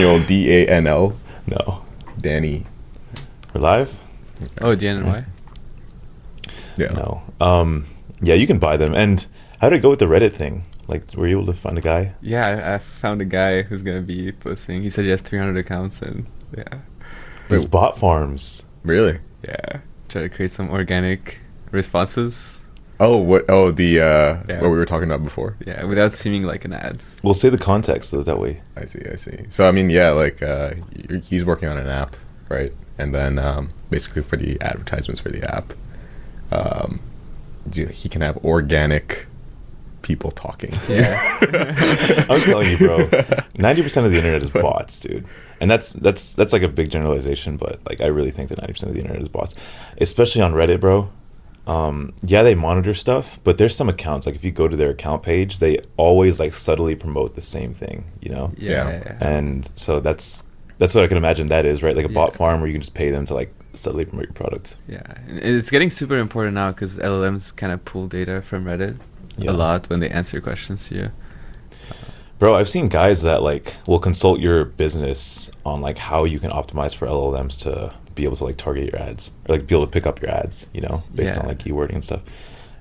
Danl. No. Danny. We're live? Oh, DNY? Yeah. No. Yeah, you can buy them. And how did it go with the Reddit thing? Like, were you able to find a guy? Yeah, I found a guy who's going to be posting. He said he has 300 accounts and yeah. These bot farms. Really? Yeah. Try to create some organic responses. Oh, what? Oh, what we were talking about before. Yeah, without seeming like an ad. We'll say the context so that way. I see. So I mean, yeah, like he's working on an app, right? And then basically for the advertisements for the app, he can have organic people talking. Yeah. I'm telling you, bro. 90% of the internet is bots, dude. And that's like a big generalization, but like I really think that 90% of the internet is bots, especially on Reddit, bro. Yeah, they monitor stuff, but there's some accounts, like if you go to their account page, they always like subtly promote the same thing, you know? Yeah. And so that's what I can imagine that is, right? Like a bot farm where you can just pay them to like subtly promote your product. Yeah. And it's getting super important now because LLMs kind of pull data from Reddit a lot when they answer questions to you. Bro, I've seen guys that like will consult your business on like how you can optimize for LLMs to be able to like target your ads or like be able to pick up your ads, you know, based on like keywording and stuff.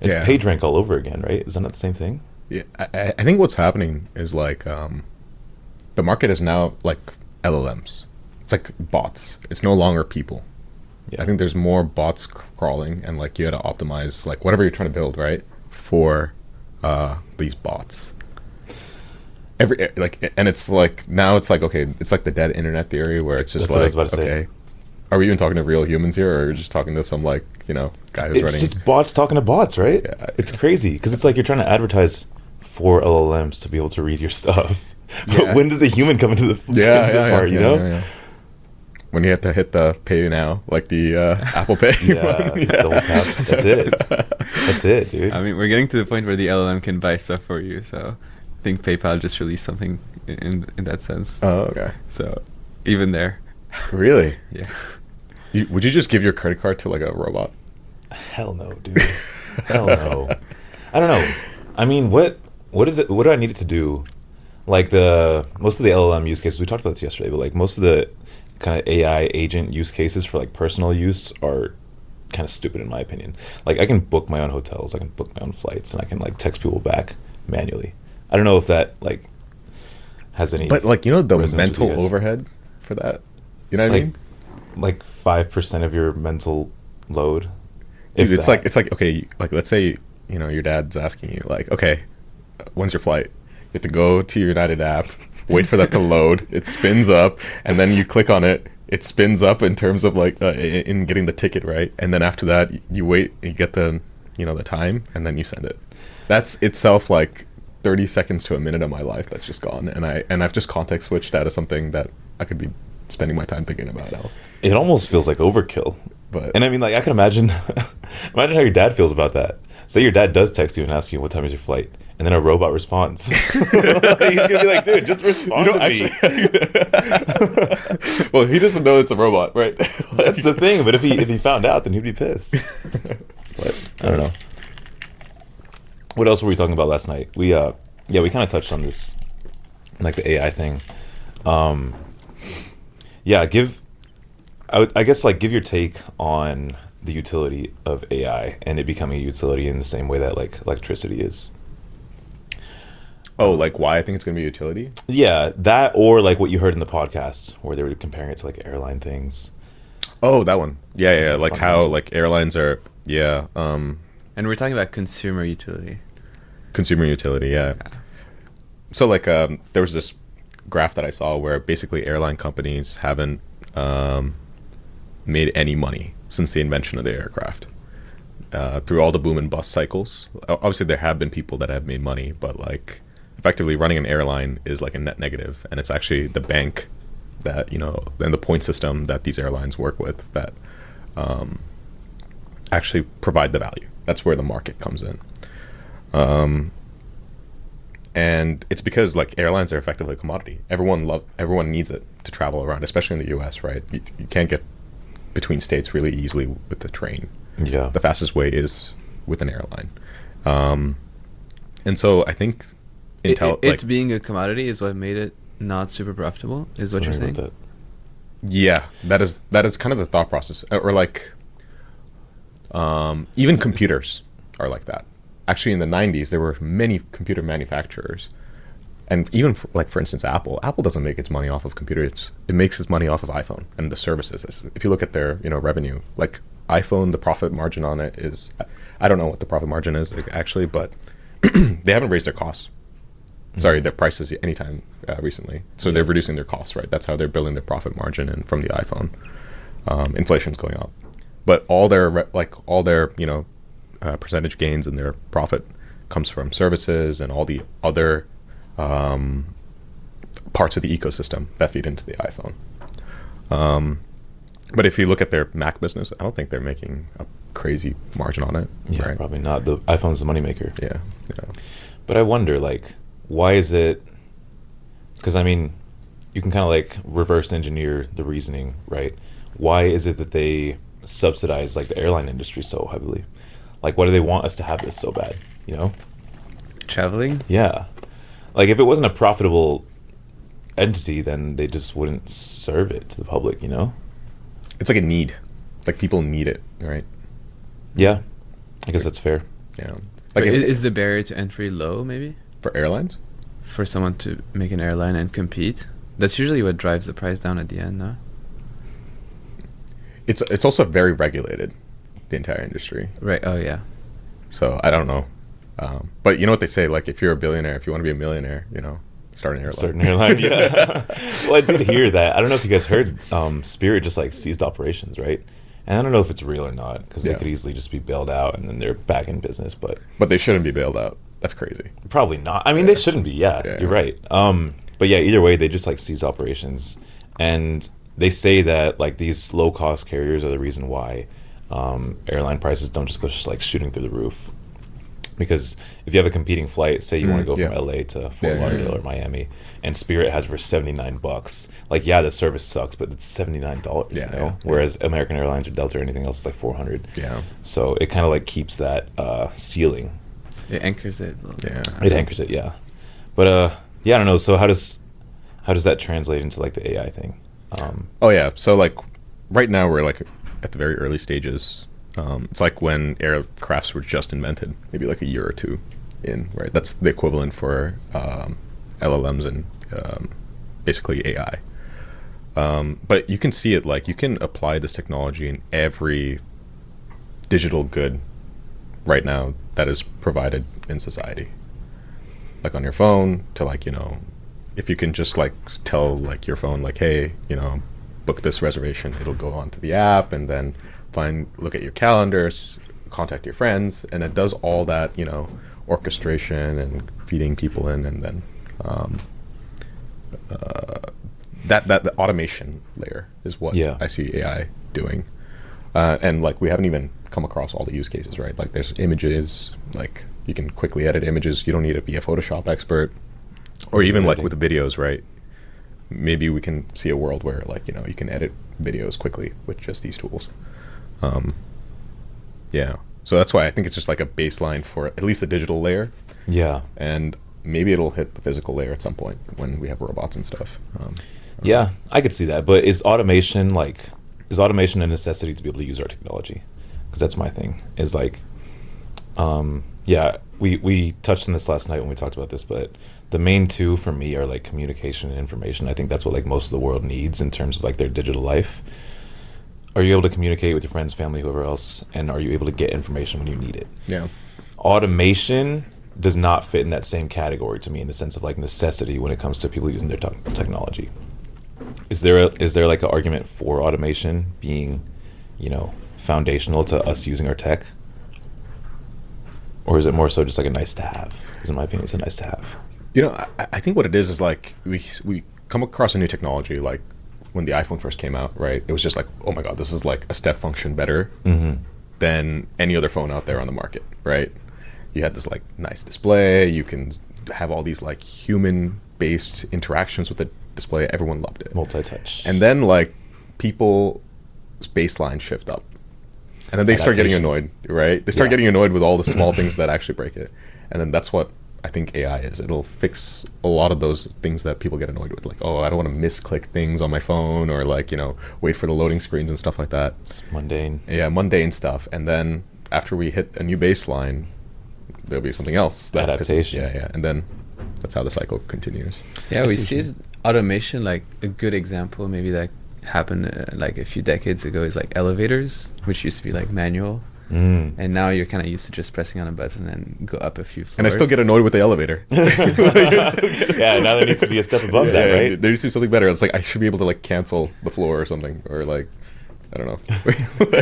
It's PageRank all over again, right? Isn't that the same thing? Yeah, I think what's happening is like the market is now like LLMs. It's like bots. It's no longer people. Yeah. I think there's more bots crawling, and like you got to optimize like whatever you're trying to build, right, for these bots. And it's like now it's like okay, it's like the dead internet theory where it's just That's like okay. Are we even talking to real humans here, or are we just talking to some like guy who's running? It's just bots talking to bots, right? Yeah, it's crazy because it's like you're trying to advertise for LLMs to be able to read your stuff. But when does a human come into the part? You know, yeah. When you have to hit the pay now, like the Apple Pay. Double tap. That's it, dude. I mean, we're getting to the point where the LLM can buy stuff for you. So I think PayPal just released something in that sense. Oh, okay. So even there. Really? Yeah. Would you just give your credit card to like a robot? Hell no, dude. Hell no. I don't know. I mean, what is it? What do I need it to do? Like most of the LLM use cases, we talked about this yesterday, but like most of the kind of AI agent use cases for like personal use are kind of stupid in my opinion. Like I can book my own hotels, I can book my own flights, and I can like text people back manually. I don't know if that like has any. But like the mental overhead for that. You know what I mean? Like 5% of your mental load. Dude, it's like okay, like let's say your dad's asking you like, okay, when's your flight? You have to go to your United app, wait for that to load. It spins up, and then you click on it. It spins up in terms of like in getting the ticket right, and then after that you wait, you get the the time, and then you send it. That's itself like 30 seconds to a minute of my life that's just gone, and I've just context switched that as something that I could be spending my time thinking about now. It almost feels like overkill. And I mean, like, I can imagine how your dad feels about that. Say your dad does text you and ask you what time is your flight, and then a robot responds. He's gonna be like, dude, just respond to me. Well, he doesn't know it's a robot, right? That's the thing. But if he found out, then he'd be pissed. But I don't know. What else were we talking about last night? We kind of touched on this, like the AI thing. I guess like give your take on the utility of AI and it becoming a utility in the same way that like electricity is. Oh, like why I think it's going to be a utility? Yeah, that or like what you heard in the podcast where they were comparing it to like airline things. Oh, that one. Yeah. Like how like airlines are. Yeah. And we're talking about consumer utility. Consumer utility, yeah. So like there was this graph that I saw where basically airline companies haven't made any money since the invention of the aircraft. Through all the boom and bust cycles, obviously there have been people that have made money, but like effectively running an airline is like a net negative, and it's actually the bank that and the point system that these airlines work with that actually provide the value. That's where the market comes in. And it's because like airlines are effectively a commodity. Everyone needs it to travel around, especially in the US, right? You can't get between states really easily with the train. Yeah. The fastest way is with an airline. And so I think it being a commodity is what made it not super profitable, is what you're saying? That. Yeah, that is kind of the thought process. Or like, even computers are like that. Actually, in the 90s, there were many computer manufacturers. And even for instance, Apple doesn't make its money off of computers. It makes its money off of iPhone and the services. If you look at their revenue, like iPhone, the profit margin on it is, I don't know what the profit margin is actually, but they haven't raised their costs. Sorry, their prices anytime recently. So they're reducing their costs, right? That's how they're building their profit margin and from the iPhone. Inflation's going up, but all their percentage gains in their profit comes from services and all the other parts of the ecosystem that feed into the iPhone. But if you look at their Mac business, I don't think they're making a crazy margin on it. Yeah, right? Probably not. The iPhone's the moneymaker. Yeah. But I wonder, like, why is it? Because I mean, you can kind of like reverse engineer the reasoning, right? Why is it that they subsidize like the airline industry so heavily? Like, why do they want us to have this so bad? Traveling? Yeah. Like, if it wasn't a profitable entity, then they just wouldn't serve it to the public, It's like a need. Like people need it, right? Yeah. I guess that's fair. Yeah. Like, Like is the barrier to entry low, maybe? for airlines? For someone to make an airline and compete? That's usually what drives the price down at the end, no? It's also very regulated, the entire industry. Right, oh yeah. So I don't know. But you know what they say, like if you're a billionaire, if you want to be a millionaire, start an airline. Certain airline, yeah. Well, I did hear that. I don't know if you guys heard, Spirit just like ceased operations, right? And I don't know if it's real or not, because they could easily just be bailed out and then they're back in business. But they shouldn't be bailed out. That's crazy. Probably not. I mean, they shouldn't be. Yeah, you're right. But yeah, either way, they just like ceased operations, and they say that like these low cost carriers are the reason why airline prices don't just go like shooting through the roof. Because if you have a competing flight, say you want to go from LA to Fort Lauderdale or Miami, and Spirit has for $79, like the service sucks, but it's $79, Whereas American Airlines or Delta or anything else is like $400. Yeah. So it kind of like keeps that ceiling. It anchors it. Yeah. It anchors it, yeah. But I don't know. So how does that translate into like the AI thing? So like right now we're like at the very early stages. It's like when aircrafts were just invented, maybe like a year or two in, right? That's the equivalent for LLMs and basically AI. But you can see it, like you can apply this technology in every digital good right now that is provided in society. Like on your phone to like, if you can just like tell like your phone like, hey, book this reservation, it'll go onto the app and then look at your calendars, contact your friends, and it does all that, orchestration and feeding people in, and then that the automation layer is what I see AI doing. And like we haven't even come across all the use cases, right? Like there's images, like you can quickly edit images. You don't need to be a Photoshop expert, or even like with the videos, right? Maybe we can see a world where like, you can edit videos quickly with just these tools. So that's why I think it's just like a baseline for at least the digital layer. Yeah. And maybe it'll hit the physical layer at some point when we have robots and stuff. I could see that. But is automation a necessity to be able to use our technology? Because that's my thing. Is like, we touched on this last night when we talked about this, but the main two for me are like communication and information. I think that's what like most of the world needs in terms of like their digital life. Are you able to communicate with your friends, family, whoever else, and are you able to get information when you need it? Yeah. Automation does not fit in that same category to me in the sense of like necessity when it comes to people using their technology. Is there like an argument for automation being, foundational to us using our tech? Or is it more so just like a nice to have? Because in my opinion, it's a nice to have. I think what it is like we come across a new technology, like when the iPhone first came out, right? It was just like, oh my God, this is like a step function better than any other phone out there on the market, right? You had this like nice display. You can have all these like human-based interactions with the display. Everyone loved it. Multi-touch. And then like people's baseline shift up. And then they start getting annoyed, right? They start getting annoyed with all the small things that actually break it. And then that's what I think AI is. It'll fix a lot of those things that people get annoyed with, like, oh, I don't want to misclick things on my phone, or like, wait for the loading screens and stuff like that. It's mundane. Yeah, mundane stuff. And then after we hit a new baseline, there'll be something else. Adaptation. Yeah. And then that's how the cycle continues. Yeah, we see automation, like a good example maybe that happened like a few decades ago is like elevators, which used to be like manual. And now you're kind of used to just pressing on a button and go up a few floors. And I still get annoyed with the elevator. Yeah, now there needs to be a step above that, right? There needs to be something better. It's like I should be able to like cancel the floor or something, or like, I don't know.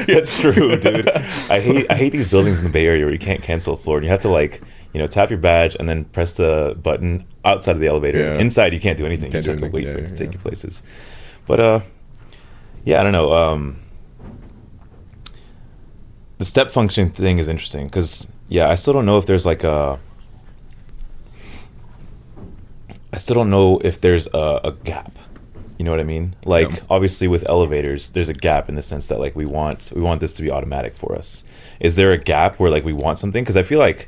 That's true, dude. I hate these buildings in the Bay Area where you can't cancel a floor and you have to like, tap your badge and then press the button outside of the elevator. Yeah. Inside you can't do anything. You just have to wait for it to take you places. But yeah, I don't know. The step function thing is interesting because, yeah, I still don't know if there's like a gap. You know what I mean? Like, obviously with elevators, there's a gap in the sense that like we want this to be automatic for us. Is there a gap where like we want something? Because I feel like,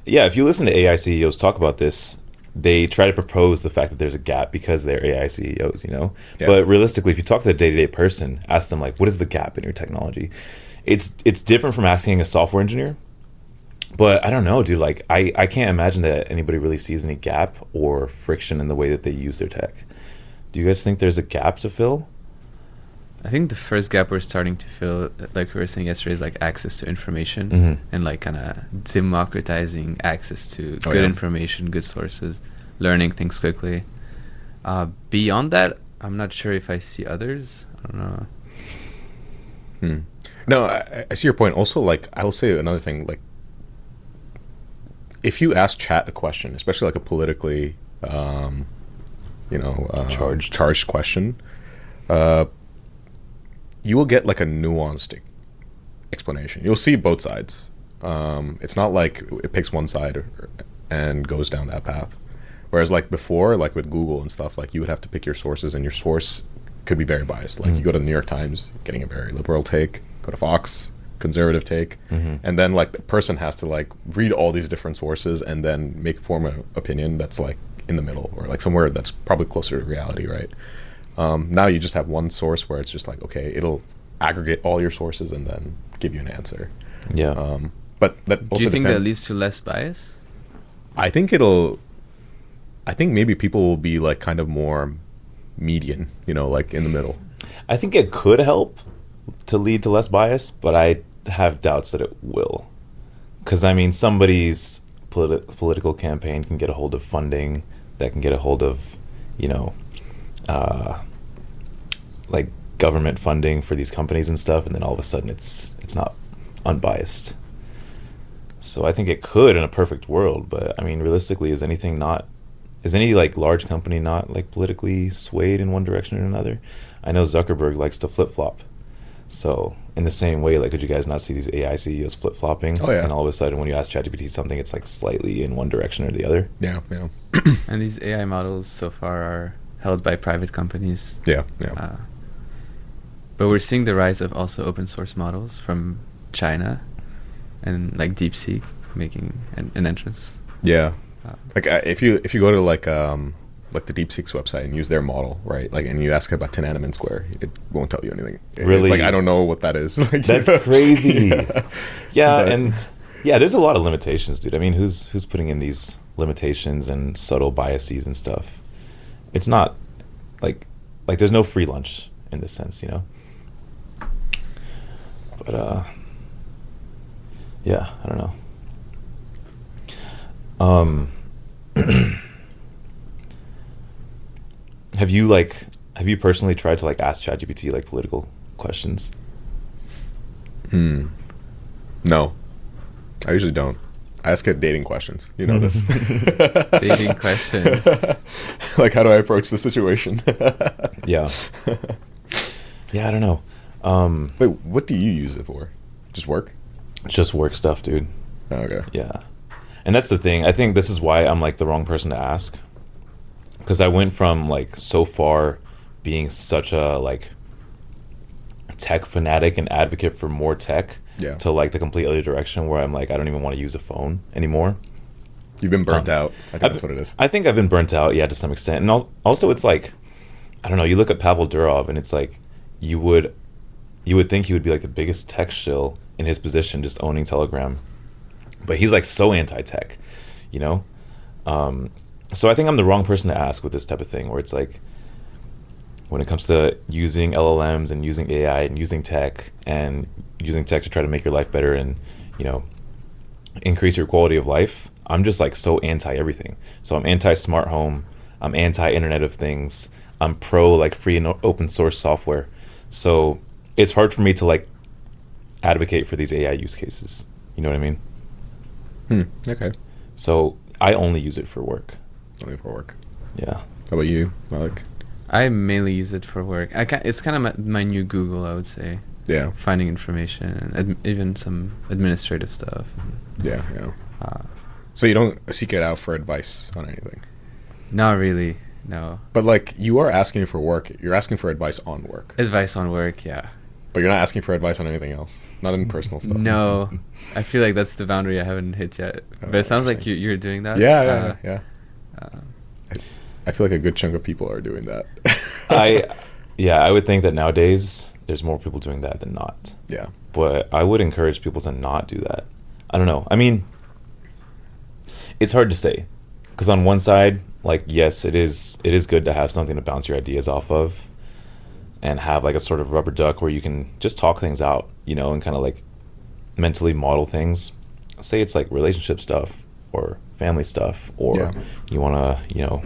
yeah, if you listen to AI CEOs talk about this, they try to propose the fact that there's a gap because they're AI CEOs, Yeah. But realistically, if you talk to the day-to-day person, ask them like, what is the gap in your technology? It's different from asking a software engineer, but I don't know, dude. Like, I can't imagine that anybody really sees any gap or friction in the way that they use their tech. Do you guys think there's a gap to fill? I think the first gap we're starting to fill, like we were saying yesterday, is like access to information and like kind of democratizing access to good information, good sources, learning things quickly. Beyond that, I'm not sure if I see others. I don't know. No, I see your point. Also, like, I will say another thing. Like, if you ask chat a question, especially like a politically, charged question, you will get like a nuanced explanation. You'll see both sides. It's not like it picks one side and goes down that path. Whereas like before, like with Google and stuff, like you would have to pick your sources, and your source could be very biased. Like you go to the New York Times, getting a very liberal take. Go to Fox, conservative take, and then like the person has to like read all these different sources and then form an opinion that's like in the middle, or like somewhere that's probably closer to reality, right? Now you just have one source where it's just like, okay, it'll aggregate all your sources and then give you an answer. Yeah. But that also do you think that leads to less bias? I think maybe people will be like kind of more median, like in the middle. I think it could help to lead to less bias, but I have doubts that it will. Because, I mean, somebody's political campaign can get a hold of funding that can get a hold of, like government funding for these companies and stuff, and then all of a sudden it's not unbiased. So I think it could in a perfect world, but, I mean, realistically, is any like large company not like politically swayed in one direction or another? I know Zuckerberg likes to flip-flop. So in the same way, like, could you guys not see these AI CEOs flip-flopping? Oh, yeah. And all of a sudden when you ask ChatGPT something, it's like slightly in one direction or the other. Yeah. And these AI models so far are held by private companies. Yeah. But we're seeing the rise of also open source models from China and like DeepSeek making an entrance. Yeah. Like if you go to like the DeepSeek's website and use their model, right? Like, and you ask about Tiananmen Square, it won't tell you anything. Really? It's like, I don't know what that is. Like, that's crazy. Yeah, and yeah, there's a lot of limitations, dude. I mean, who's putting in these limitations and subtle biases and stuff? It's not like there's no free lunch in this sense, But yeah, I don't know. Have you personally tried to like ask ChatGPT like political questions? No, I usually don't. I ask it dating questions. You know this. Dating questions. Like, how do I approach the situation? Yeah. Yeah, I don't know. Wait, what do you use it for? Just work? Just work stuff, dude. Oh, okay. Yeah. And that's the thing. I think this is why I'm like the wrong person to ask. Because I went from like so far being such a like tech fanatic and advocate for more tech to like the complete other direction where I'm like, I don't even want to use a phone anymore. You've been burnt Um, out. I think that's what it is. I think I've been burnt out, yeah, to some extent. And also it's like, I don't know, you look at Pavel Durov and it's like you would think he would be like the biggest tech shill in his position, just owning Telegram. But he's like so anti-tech, you know? So I think I'm the wrong person to ask with this type of thing, where it's like, when it comes to using LLMs and using AI and using tech to try to make your life better and, you know, increase your quality of life, I'm just like so anti everything. So I'm anti smart home, I'm anti Internet of Things, I'm pro like free and open source software. So it's hard for me to like advocate for these AI use cases. You know what I mean? Okay. So I only use it for work. Only for work. Yeah. How about you, Malik? I mainly use it for work. It's kind of my new Google, I would say. Yeah. Finding information, and even some administrative stuff. Yeah. So you don't seek it out for advice on anything? Not really, no. But like, you are asking for work. You're asking for advice on work. Advice on work, yeah. But you're not asking for advice on anything else? Not in personal stuff? No. I feel like that's the boundary I haven't hit yet. But it sounds like you're doing that. Yeah. I feel like a good chunk of people are doing that. I would think that nowadays there's more people doing that than not. Yeah. But I would encourage people to not do that. I don't know. I mean, it's hard to say, because on one side, like, yes, it is good to have something to bounce your ideas off of and have like a sort of rubber duck where you can just talk things out, you know, and kind of like mentally model things. Say it's like relationship stuff or family stuff, or you want to, you know,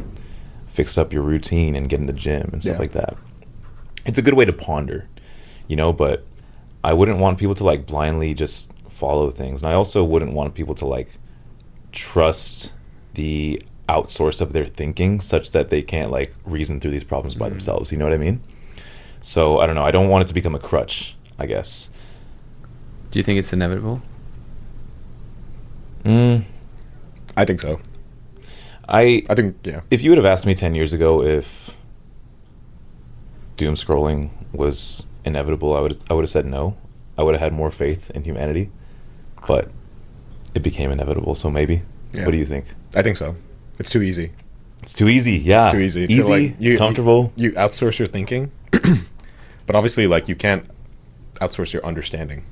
fix up your routine and get in the gym and stuff like that. It's a good way to ponder, you know, but I wouldn't want people to like blindly just follow things. And I also wouldn't want people to like trust the outsource of their thinking such that they can't like reason through these problems by themselves. You know what I mean? So I don't know. I don't want it to become a crutch, I guess. Do you think it's inevitable? I think so. I think, yeah. If you would have asked me 10 years ago if doom scrolling was inevitable, I would have said no. I would have had more faith in humanity, but it became inevitable. So maybe. Yeah. What do you think? I think so. It's too easy. It's too easy. Yeah. It's too easy. Easy, to, like, comfortable. You outsource your thinking, but obviously, like, you can't outsource your understanding.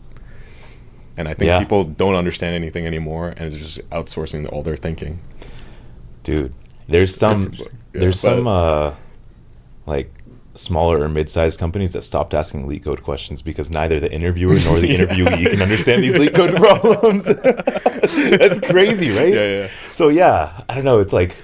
And I think people don't understand anything anymore, and it's just outsourcing all their thinking. Dude, there's some like smaller or mid-sized companies that stopped asking leak code questions because neither the interviewer nor the interviewee can understand these leak code problems. That's crazy, right? Yeah. So I don't know. It's like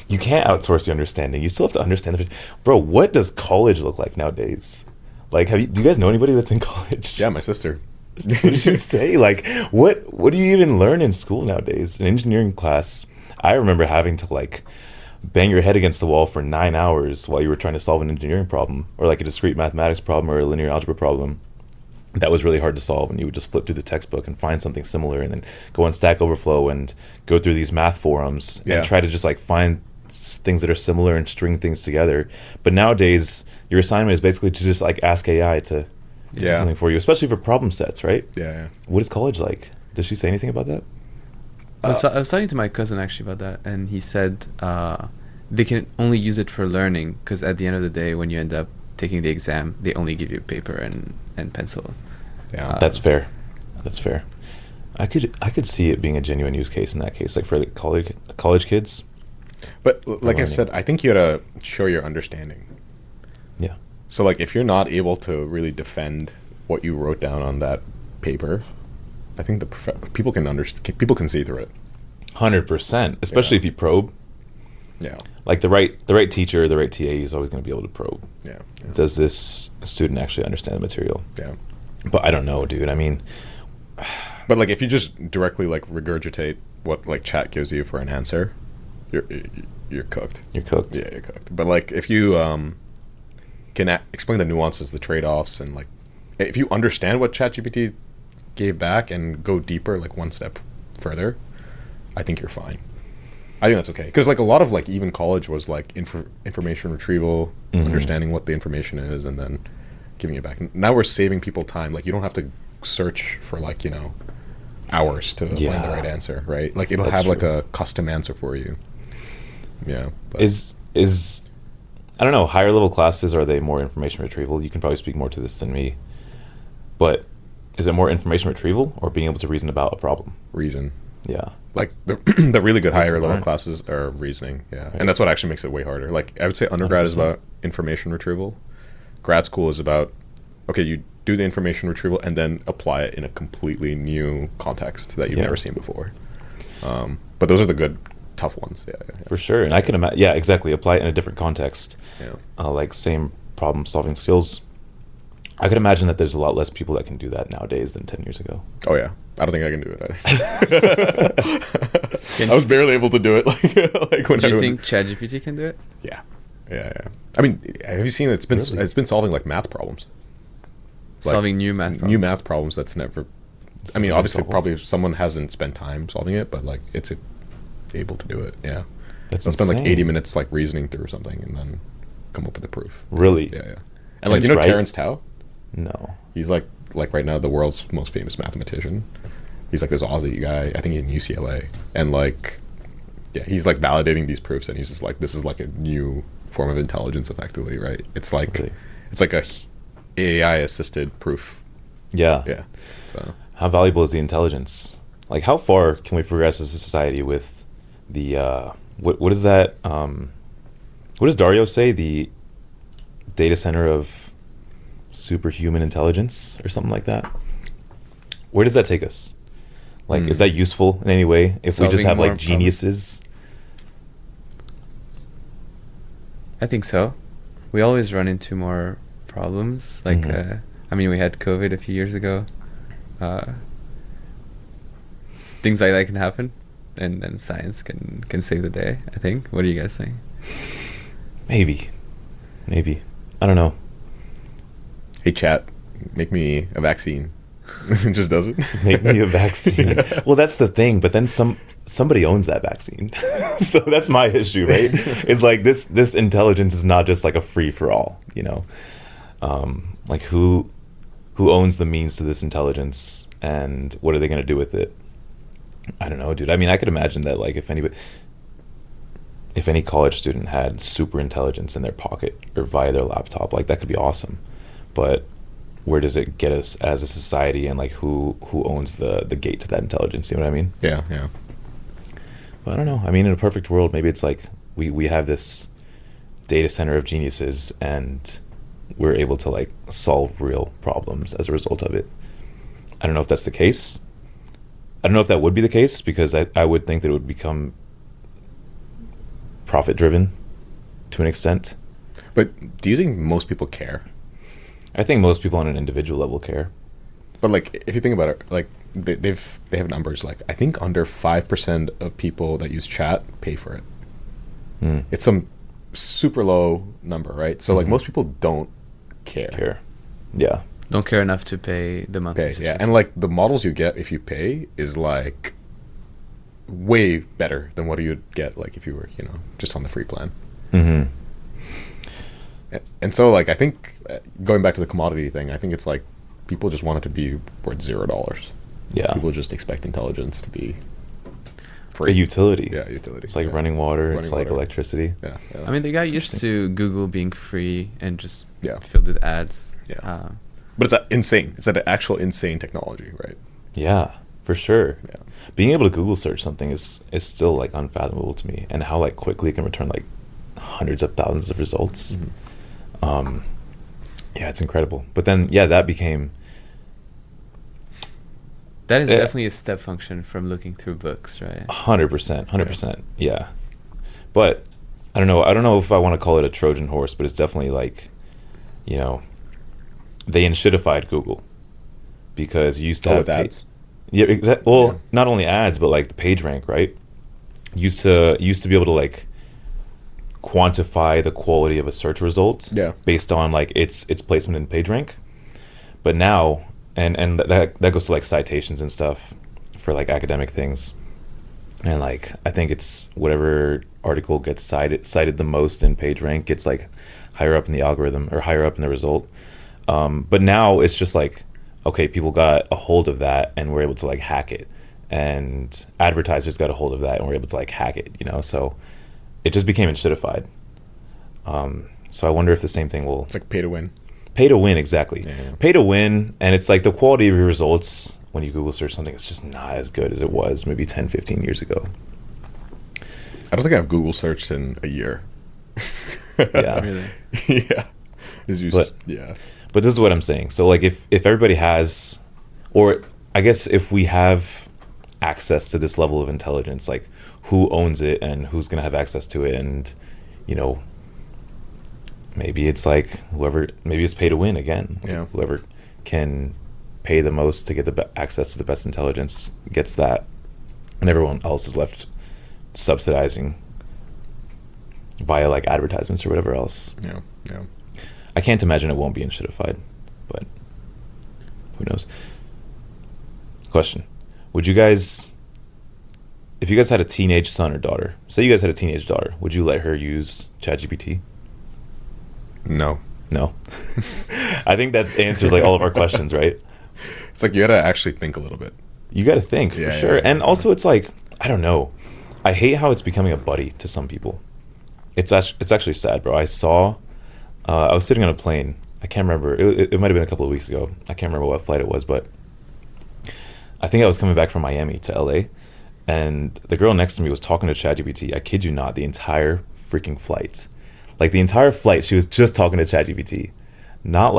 you can't outsource your understanding. You still have to understand bro, what does college look like nowadays? Like, do you guys know anybody that's in college? Yeah, my sister. What did you say? Like, what do you even learn in school nowadays? An engineering class, I remember having to like bang your head against the wall for 9 hours while you were trying to solve an engineering problem, or like a discrete mathematics problem or a linear algebra problem that was really hard to solve, and you would just flip through the textbook and find something similar and then go on Stack Overflow and go through these math forums and try to just like find things that are similar and string things together. But nowadays your assignment is basically to just like ask AI to do something for you, especially for problem sets, right? Yeah. What is college like? Does she say anything about that? I was talking to my cousin actually about that, and he said they can only use it for learning, because at the end of the day, when you end up taking the exam, they only give you paper and pencil. Yeah, that's fair. That's fair. I could see it being a genuine use case in that case, like for the college kids. But like I said, I think you gotta show your understanding. Yeah. So like, if you're not able to really defend what you wrote down on that paper, I think people can understand. People can see through it. 100%, especially if you probe. Yeah. Like the right teacher, the right TA is always going to be able to probe. Yeah. Does this student actually understand the material? Yeah. But I don't know, dude. I mean, but like, if you just directly like regurgitate what like chat gives you for an answer, you're cooked. You're cooked. Yeah, you're cooked. But like, if you can explain the nuances, the trade-offs, and like, if you understand what ChatGPT gave back and go deeper, like one step further, I think you're fine. I think that's okay, because like a lot of like even college was like information retrieval, understanding what the information is, and then giving it back. Now we're saving people time. Like, you don't have to search for like, you know, hours to find the right answer, right? Like it'll have like a custom answer for you. Yeah. But. Is I don't know, higher level classes, are they more information retrieval? You can probably speak more to this than me. But is it more information retrieval or being able to reason about a problem? Reason. Yeah. Like the really good higher level classes are reasoning. Yeah. Right. And that's what actually makes it way harder. Like I would say undergrad 100%. Is about information retrieval. Grad school is about, okay, you do the information retrieval and then apply it in a completely new context that you've never seen before. But those are the good, tough ones. Yeah. For sure. And I can imagine, yeah, exactly. Apply it in a different context. Yeah. Like same problem solving skills. I could imagine that there's a lot less people that can do that nowadays than 10 years ago. Oh, yeah. I don't think I can do it. I was barely able to do it. Like when do you think ChatGPT can do it? Yeah. I mean, have you seen it? It's been solving like math problems. Solving new math problems. New math problems that's never... I mean, obviously, probably someone hasn't spent time solving it, but like it's able to do it. Yeah. That's They'll spend like 80 minutes like reasoning through something and then come up with a proof. Really? Yeah. And like, you know Terrence Tao? No. He's like right now the world's most famous mathematician. He's like this Aussie guy, I think in UCLA. And like, yeah, he's like validating these proofs and he's just like, this is like a new form of intelligence effectively, right? It's like, it's like a AI assisted proof. Yeah. Yeah. So how valuable is the intelligence? Like how far can we progress as a society with the, what is that? What does Dario say? The data center of superhuman intelligence or something like that. Where does that take us? Like, is that useful in any way if we just have like geniuses? I think so. We always run into more problems. Like, I mean, we had COVID a few years ago. Things like that can happen, and then science can save the day. I think. What do you guys think? Maybe. I don't know. Hey, chat, make me a vaccine. It just does it. Make me a vaccine. Well, that's the thing. But then somebody owns that vaccine. So that's my issue, right? It's like this intelligence is not just like a free for all, you know? Like who owns the means to this intelligence and what are they going to do with it? I don't know, dude. I mean, I could imagine that like if any college student had super intelligence in their pocket or via their laptop, like that could be awesome. But where does it get us as a society, and like who owns the gate to that intelligence? You know what I mean? Yeah. But I don't know. I mean, in a perfect world, maybe it's like we have this data center of geniuses, and we're able to like solve real problems as a result of it. I don't know if that's the case. I don't know if that would be the case, because I would think that it would become profit driven to an extent. But do you think most people care? I think most people on an individual level care. But like, if you think about it, like they have numbers. Like I think under 5% of people that use chat pay for it. It's some super low number, right? So like most people don't care. Yeah. Don't care enough to pay the monthly subscription. Yeah, and like the models you get if you pay is like way better than what you'd get like if you were, you know, just on the free plan. And so like I think going back to the commodity thing, I think it's like people just want it to be worth $0. Yeah. People just expect intelligence to be free. A utility. Yeah, utility. It's like running water. It's like electricity. Yeah. I mean, they got used to Google being free and just filled with ads. Yeah. But it's insane. It's an actual insane technology, right? Yeah, for sure. Yeah. Being able to Google search something is still like unfathomable to me, and how like quickly it can return like hundreds of thousands of results. Yeah, it's incredible. But then, that became... That is definitely a step function from looking through books, right? 100%. Yeah. But I don't know if I want to call it a Trojan horse, but it's definitely like, you know, they enshittified Google, because you used to have ads. Yeah, exactly. Well, not only ads, but like the page rank, right? Used to be able to like quantify the quality of a search result based on like its placement in PageRank. But now, and that goes to like citations and stuff for like academic things, and like I think it's whatever article gets cited the most in PageRank gets like higher up in the algorithm or higher up in the result. But now it's just like, okay, people got a hold of that and we're able to like hack it. and advertisers got a hold of that and were able to like hack it, you know. So it just became enshittified. So I wonder if the same thing will... It's like pay to win. Pay to win, exactly. Yeah. Pay to win, and it's like the quality of your results when you Google search something, it's just not as good as it was maybe 10, 15 years ago. I don't think I've Google searched in a year. Yeah. Really? Yeah. Yeah. But this is what I'm saying. So like if everybody has, or I guess if we have access to this level of intelligence, like who owns it and who's going to have access to it, and, you know, maybe it's like maybe it's pay to win again. Yeah. Whoever can pay the most to get the access to the best intelligence gets that, and everyone else is left subsidizing via like advertisements or whatever else. Yeah. Yeah. I can't imagine it won't be enshittified, but who knows? Question: would you guys, if you guys had a teenage son or daughter, say you guys had a teenage daughter, would you let her use ChatGPT? No. No. I think that answers like all of our questions, right? It's like you gotta actually think a little bit. You got to think for sure. And also it's like, I don't know. I hate how it's becoming a buddy to some people. It's actually sad, bro. I was sitting on a plane. I can't remember. It might have been a couple of weeks ago. I can't remember what flight it was, but I think I was coming back from Miami to LA, and the girl next to me was talking to ChatGPT. I kid you not, the entire freaking flight. Like the entire flight, she was just talking to ChatGPT. Not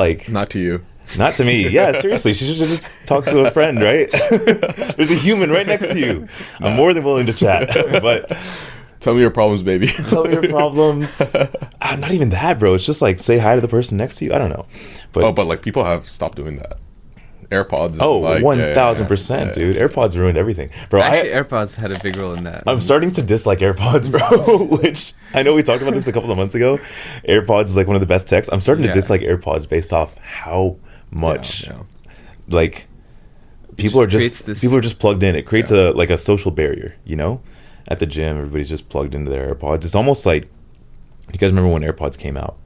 to you. Not to me. Yeah, seriously. She should just talk to a friend, right? There's a human right next to you. I'm more than willing to chat. But tell me your problems, baby. tell me your problems. Not even that, bro. It's just like say hi to the person next to you. I don't know. But like people have stopped doing that. AirPods. Oh, like, 1000%, dude. AirPods ruined everything, bro. Actually, AirPods had a big role in that. I'm starting to dislike AirPods, bro. Which I know we talked about this a couple of months ago. AirPods is like one of the best techs. I'm starting to dislike AirPods based off how much like people are just plugged in. It creates a social barrier, you know. At the gym, everybody's just plugged into their AirPods. It's almost like, you guys remember when AirPods came out?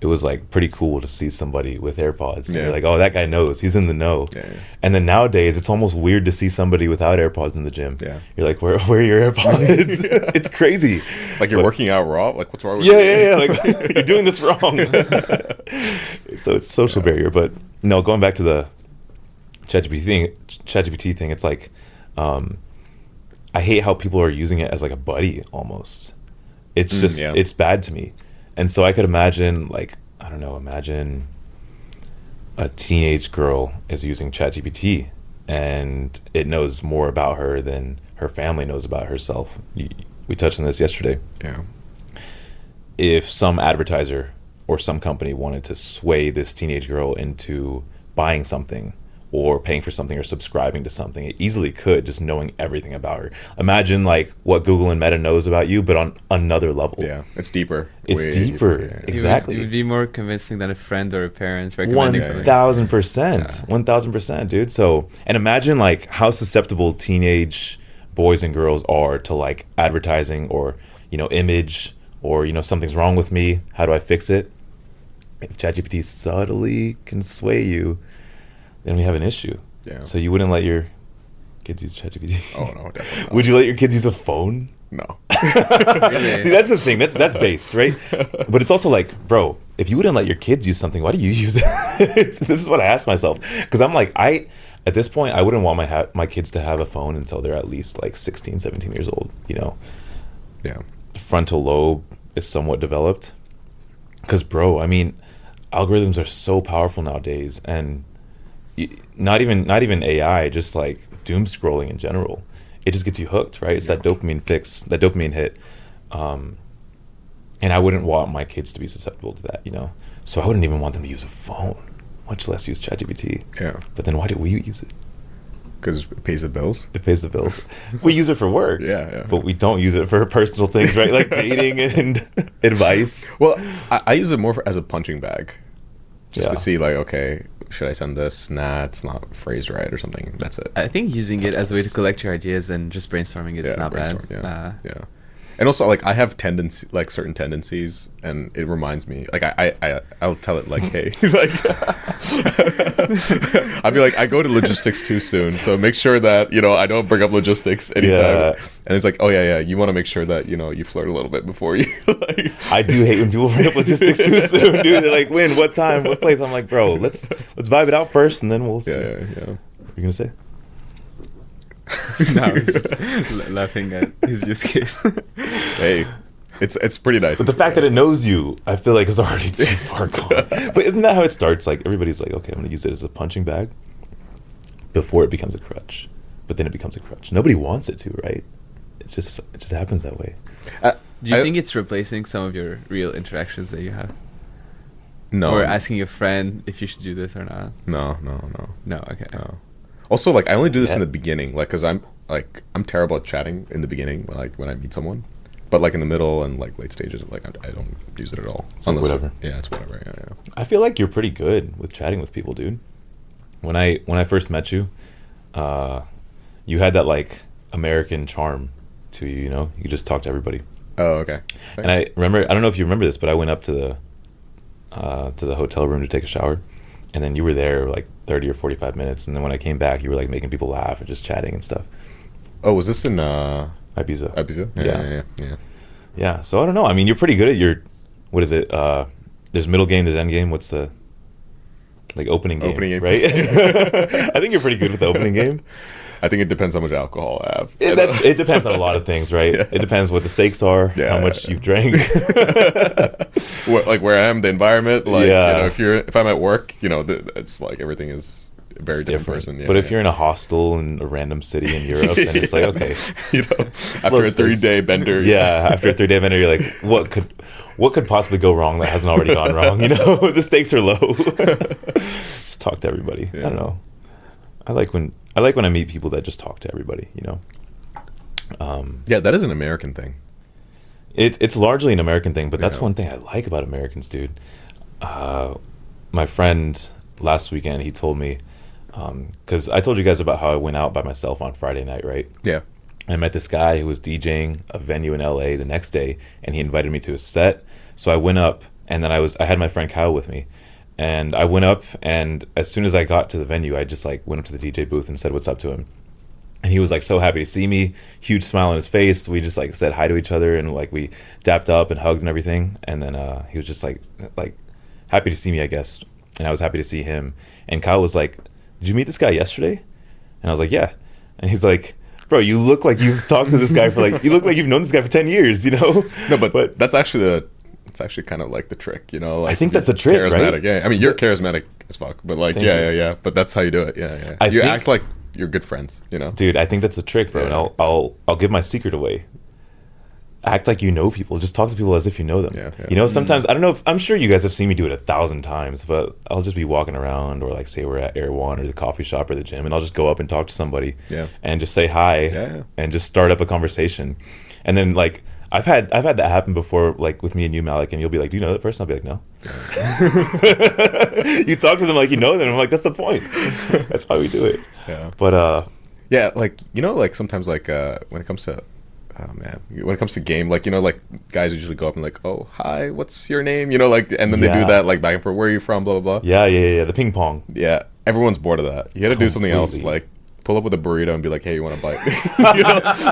It was like pretty cool to see somebody with AirPods. And you're like, oh, that guy knows. He's in the know. Yeah. And then nowadays, it's almost weird to see somebody without AirPods in the gym. Yeah. You're like, where are your AirPods? It's crazy. Like you're working out raw? Like what's wrong with you? Yeah. Like you're doing this wrong. So it's social barrier. But no, going back to the ChatGPT thing, it's like, I hate how people are using it as like a buddy almost. It's just, it's bad to me. And so I could imagine, like, I don't know, imagine a teenage girl is using ChatGPT and it knows more about her than her family knows about herself. We touched on this yesterday. Yeah. If some advertiser or some company wanted to sway this teenage girl into buying something or paying for something or subscribing to something, it easily could, just knowing everything about her. Imagine like what Google and Meta knows about you, but on another level. Yeah, it's deeper. It's deeper. Exactly. It would be more convincing than a friend or a parent recommending something. 1000%. 1000%, dude. So, and imagine like how susceptible teenage boys and girls are to like advertising or, you know, image or, you know, something's wrong with me. How do I fix it? If ChatGPT subtly can sway you, then we have an issue. Yeah. So you wouldn't let your kids use ChatGPT? Oh no, definitely not. Would you let your kids use a phone? No. Really? See, that's the thing. That's based, right? But it's also like, bro, if you wouldn't let your kids use something, why do you use it? This is what I ask myself. Because I'm like, at this point, I wouldn't want my kids to have a phone until they're at least like 16, 17 years old, you know? Yeah. Frontal lobe is somewhat developed. Because, bro, I mean, algorithms are so powerful nowadays, and not even AI, just like doom scrolling in general, it just gets you hooked, right? It's that dopamine fix, that dopamine hit, and I wouldn't want my kids to be susceptible to that, you know. So I wouldn't even want them to use a phone, much less use ChatGPT. Yeah. But then why do we use it? Because it pays the bills. It pays the bills. We use it for work. Yeah. But we don't use it for personal things, right? Like dating and advice. Well, I use it more as a punching bag, just to see like, okay, should I send this? Nah, it's not phrased right or something. That's it. I think using it as a way to collect your ideas and just brainstorming is not bad. Yeah. And also, like, I have certain tendencies, and it reminds me, like, I'll tell it, like, hey, like, I'll be like, I go to logistics too soon, so make sure that, I don't bring up logistics anytime. Yeah. And it's like, oh, yeah, you want to make sure that, you flirt a little bit before you, like. I do hate when people bring up logistics too soon, dude. They're like, when, what time, what place? I'm like, bro, let's vibe it out first, and then we'll see. Yeah. What are you gonna say? No, I was just laughing at his use case. Hey, it's pretty nice. But the fact that it knows you, I feel like is already too far gone. But isn't that how it starts? Like, everybody's like, okay, I'm going to use it as a punching bag before it becomes a crutch. But then it becomes a crutch. Nobody wants it to, right? It just happens that way. Do you think it's replacing some of your real interactions that you have? No. Or asking a friend if you should do this or not? No. No, okay. No. Also, like, I only do this in the beginning, like, because I'm terrible at chatting in the beginning, like, when I meet someone. But, like, in the middle and, like, late stages, like, I don't use it at all. It's like whatever. Yeah, it's whatever. Yeah. I feel like you're pretty good with chatting with people, dude. When I first met you, you had that, like, American charm to you, You just talk to everybody. Oh, okay. Thanks. And I don't know if you remember this, but I went up to the hotel room to take a shower. And then you were there like 30 or 45 minutes. And then when I came back, you were like making people laugh and just chatting and stuff. Oh, was this in Ibiza? Yeah. Yeah. So I don't know. I mean, you're pretty good at your, what is it? There's middle game, there's end game. What's the, like, opening game? Opening game. Right? I think you're pretty good with the opening game. I think it depends how much alcohol I have. It depends on a lot of things, right? Yeah. It depends what the stakes are, how much you've drank. Like, where I am, the environment, like, Yeah. if I'm at work, it's like everything is a very different person. Yeah, but if you're in a hostel in a random city in Europe, then it's like, okay. After a 3-day bender. Yeah, after a 3-day bender, you're like, what could possibly go wrong that hasn't already gone wrong? The stakes are low. Just talk to everybody. Yeah. I don't know. I like when I meet people that just talk to everybody. Yeah, that is an American thing. It's largely an American thing, but that's Yeah. one thing I like about Americans, dude. My friend last weekend, he told me, because I told you guys about how I went out by myself on Friday night, right? Yeah. I met this guy who was DJing a venue in LA the next day, and he invited me to his set. So I went up, and then I had my friend Kyle with me. And I went up, and as soon as I got to the venue, I just like went up to the DJ booth and said what's up to him. And he was like so happy to see me, huge smile on his face. We just like said hi to each other, and like we dapped up and hugged and everything. And then he was just like happy to see me, I guess. And I was happy to see him. And Kyle was like, "Did you meet this guy yesterday?" And I was like, "Yeah." And he's like, "Bro, you look like you've talked to this guy you look like you've known this guy for 10 years, No, but that's actually it's actually kind of like the trick, like, I think that's a trick, charismatic, right? Yeah. I mean, you're charismatic as fuck, but like, Thank yeah, you. yeah. But that's how you do it. Yeah. I You think- act like you're good friends, Dude, I think that's a trick, bro. Yeah. And I'll give my secret away. Act like you know people. Just talk to people as if you know them. Yeah. Sometimes I don't know. I'm sure you guys have seen me do it 1,000 times, but I'll just be walking around, or like say we're at Air One or the coffee shop or the gym, and I'll just go up and talk to somebody. Yeah. And just say hi. Yeah. And just start up a conversation, and then like I've had that happen before, like with me and you, Malik, and you'll be like, "Do you know that person?" I'll be like, "No." You talk to them like you know them. I'm like, that's the point. That's why we do it. Yeah. But Yeah, like, like sometimes, like, when it comes to, when it comes to game, like, like guys usually go up and like, "Oh, hi, what's your name?" Like, and then they do Yeah. that, like, back and forth, "Where are you from?" Blah, blah, blah. yeah, the ping pong. Yeah, everyone's bored of that. You got to do something else, Completely. like pull up with a burrito and be like, "Hey, you want a bite?"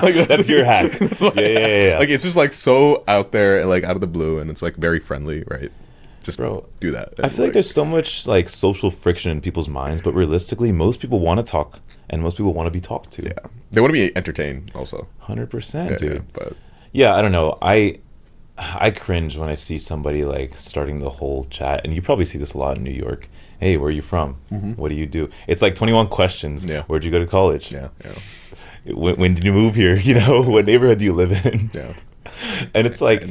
Like, That's your hack. That's why- Yeah. Like, it's just like so out there and like out of the blue, and it's like very friendly, right? Just Bro, do that. I feel like there's so much like social friction in people's minds, but realistically, most people want to talk, and most people want to be talked to. yeah, they want to be entertained also. 100%, Yeah, dude. yeah, but Yeah, I don't know. I cringe when I see somebody like starting the whole chat, and you probably see this a lot in New York. "Hey, where are you from? What do you do?" It's like 21 questions. Yeah. Where'd you go to college? yeah. When did you move here? What neighborhood do you live in? Yeah. And it's like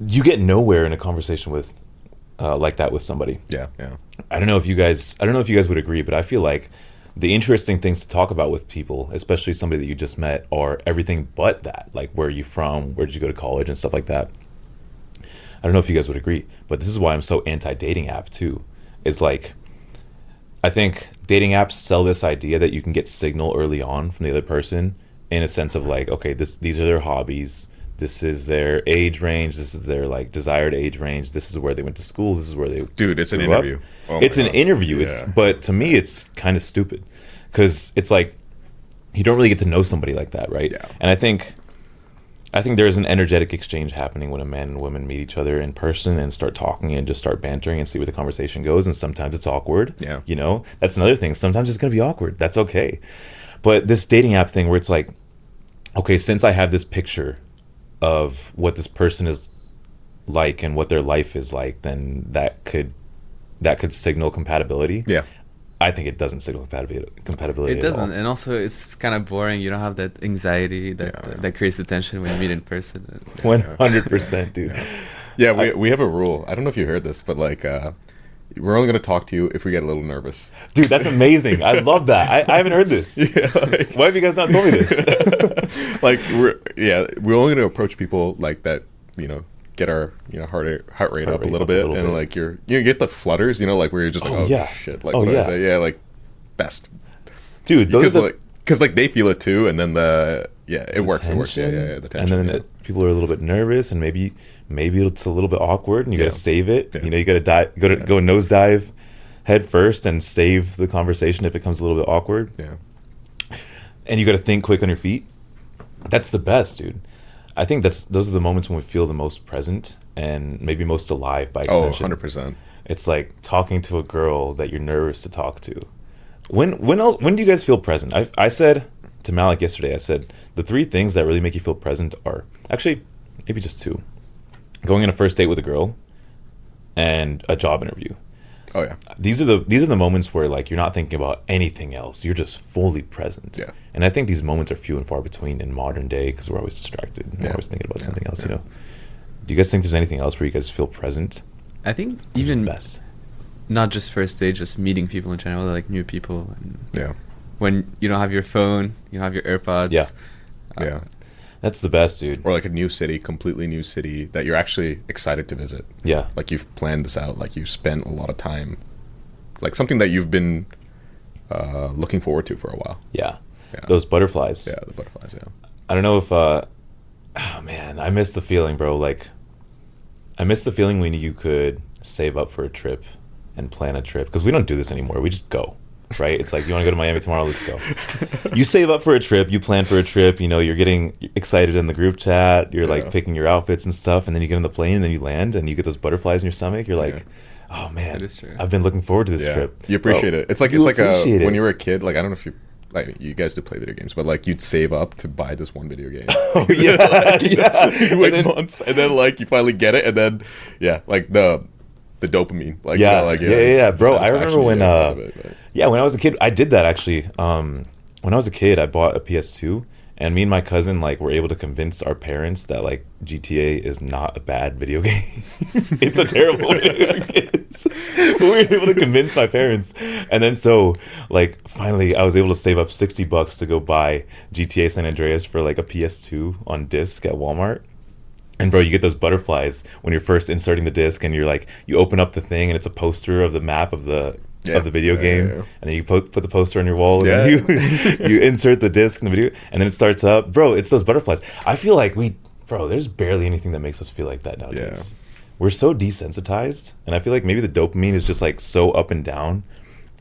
you get nowhere in a conversation with like that with somebody. Yeah. I don't know if you guys would agree, but I feel like the interesting things to talk about with people, especially somebody that you just met, are everything but that. Like, where are you from? Where did you go to college and stuff like that. I don't know if you guys would agree, but this is why I'm so anti-dating app too. Is like, I think dating apps sell this idea that you can get signal early on from the other person in a sense of like, okay, these are their hobbies. This is their age range. This is their like desired age range. This is where they went to school. This is where they Dude, it's an grew up. interview. Oh It's my an God. interview. It's Yeah. but to me it's kind of stupid because it's like you don't really get to know somebody like that, right? Yeah. And I think there's an energetic exchange happening when a man and woman meet each other in person and start talking and just start bantering and see where the conversation goes. And sometimes it's awkward. Yeah. You know, that's another thing. Sometimes it's going to be awkward. That's okay. But this dating app thing where it's like, okay, since I have this picture of what this person is like and what their life is like, then that could signal compatibility. Yeah. I think it doesn't signal compatibility. It at all. doesn't, and also it's kind of boring. You don't have that anxiety that that creates the tension when you meet in person. 100%, dude. Yeah, we have a rule. I don't know if you heard this, but like we're only gonna talk to you if we get a little nervous. Dude, that's amazing. I love that. I haven't heard this. Yeah, like, Why have you guys not told me this? like we're only gonna approach people like that, you know, get our heart rate up a little bit, and like you get the flutters, you know, like where you're just like, oh yeah. shit, like Oh, what do I yeah. say? Yeah, like best, Dude, those because like they feel it too, and then it works. It works. Yeah, the tension. And then people are a little bit nervous, and maybe it's a little bit awkward, and you Yeah. gotta save it. Yeah. You know, you gotta go nosedive head first and save the conversation if it comes a little bit awkward. Yeah. And you gotta think quick on your feet. That's the best, dude. I think those are the moments when we feel the most present and maybe most alive by Oh, extension. 100%. It's like talking to a girl that you're nervous to talk to. When do you guys feel present? I said to Malik yesterday, I said the 3 things that really make you feel present are actually maybe just 2. Going on a first date with a girl and a job interview. Oh yeah. These are the moments where like you're not thinking about anything else. You're just fully present. Yeah. And I think these moments are few and far between in modern day because we're always distracted. We're Yeah. always thinking about Yeah. something else. Yeah. You know. Do you guys think there's anything else where you guys feel present? I think Which is even the best. not just first date, just meeting people in general, like new people. And Yeah. when you don't have your phone, you don't have your AirPods. Yeah. Yeah. That's the best, dude. Or like a new city, completely new city that you're actually excited to visit. Yeah. Like you've planned this out. Like you've spent a lot of time. Like something that you've been looking forward to for a while. Yeah. Yeah. Those butterflies. Yeah, the butterflies. Yeah. I don't know if oh man, I miss the feeling, bro. Like I miss the feeling when you could save up for a trip and plan a trip because we don't do this anymore. We just go. Right? It's like you want to go to Miami tomorrow, let's go. You save up for a trip, you plan for a trip, you know, you're getting excited in the group chat, you're like picking your outfits and stuff, and then you get on the plane and then you land and you get those butterflies in your stomach. You're like, oh man, That is true. I've been looking forward to this Yeah. trip. You appreciate Bro, it. It's like you appreciate when it. you were a kid. Like I don't know if you guys do play video games, but like you'd save up to buy this one video game. Oh yeah, yeah. You wait months, and then like you finally get it, and then like the dopamine, like Yeah, you know, like yeah, bro. I remember satisfaction when you get out of it, but- yeah, when I was a kid, I did that actually. When I was a kid, I bought a PS2, and me and my cousin like were able to convince our parents that like GTA is not a bad video game. It's a terrible video game. But we were able to convince my parents, and then so like finally, I was able to save up $60 to go buy GTA San Andreas for like a PS2 on disc at Walmart. And bro, you get those butterflies when you're first inserting the disc, and you're like, you open up the thing, and it's a poster of the map of the video game, and then you put the poster on your wall, and then you insert the disc in the video, and then it starts up. Bro, it's those butterflies. I feel like there's barely anything that makes us feel like that nowadays. Yeah. We're so desensitized, and I feel like maybe the dopamine is just like so up and down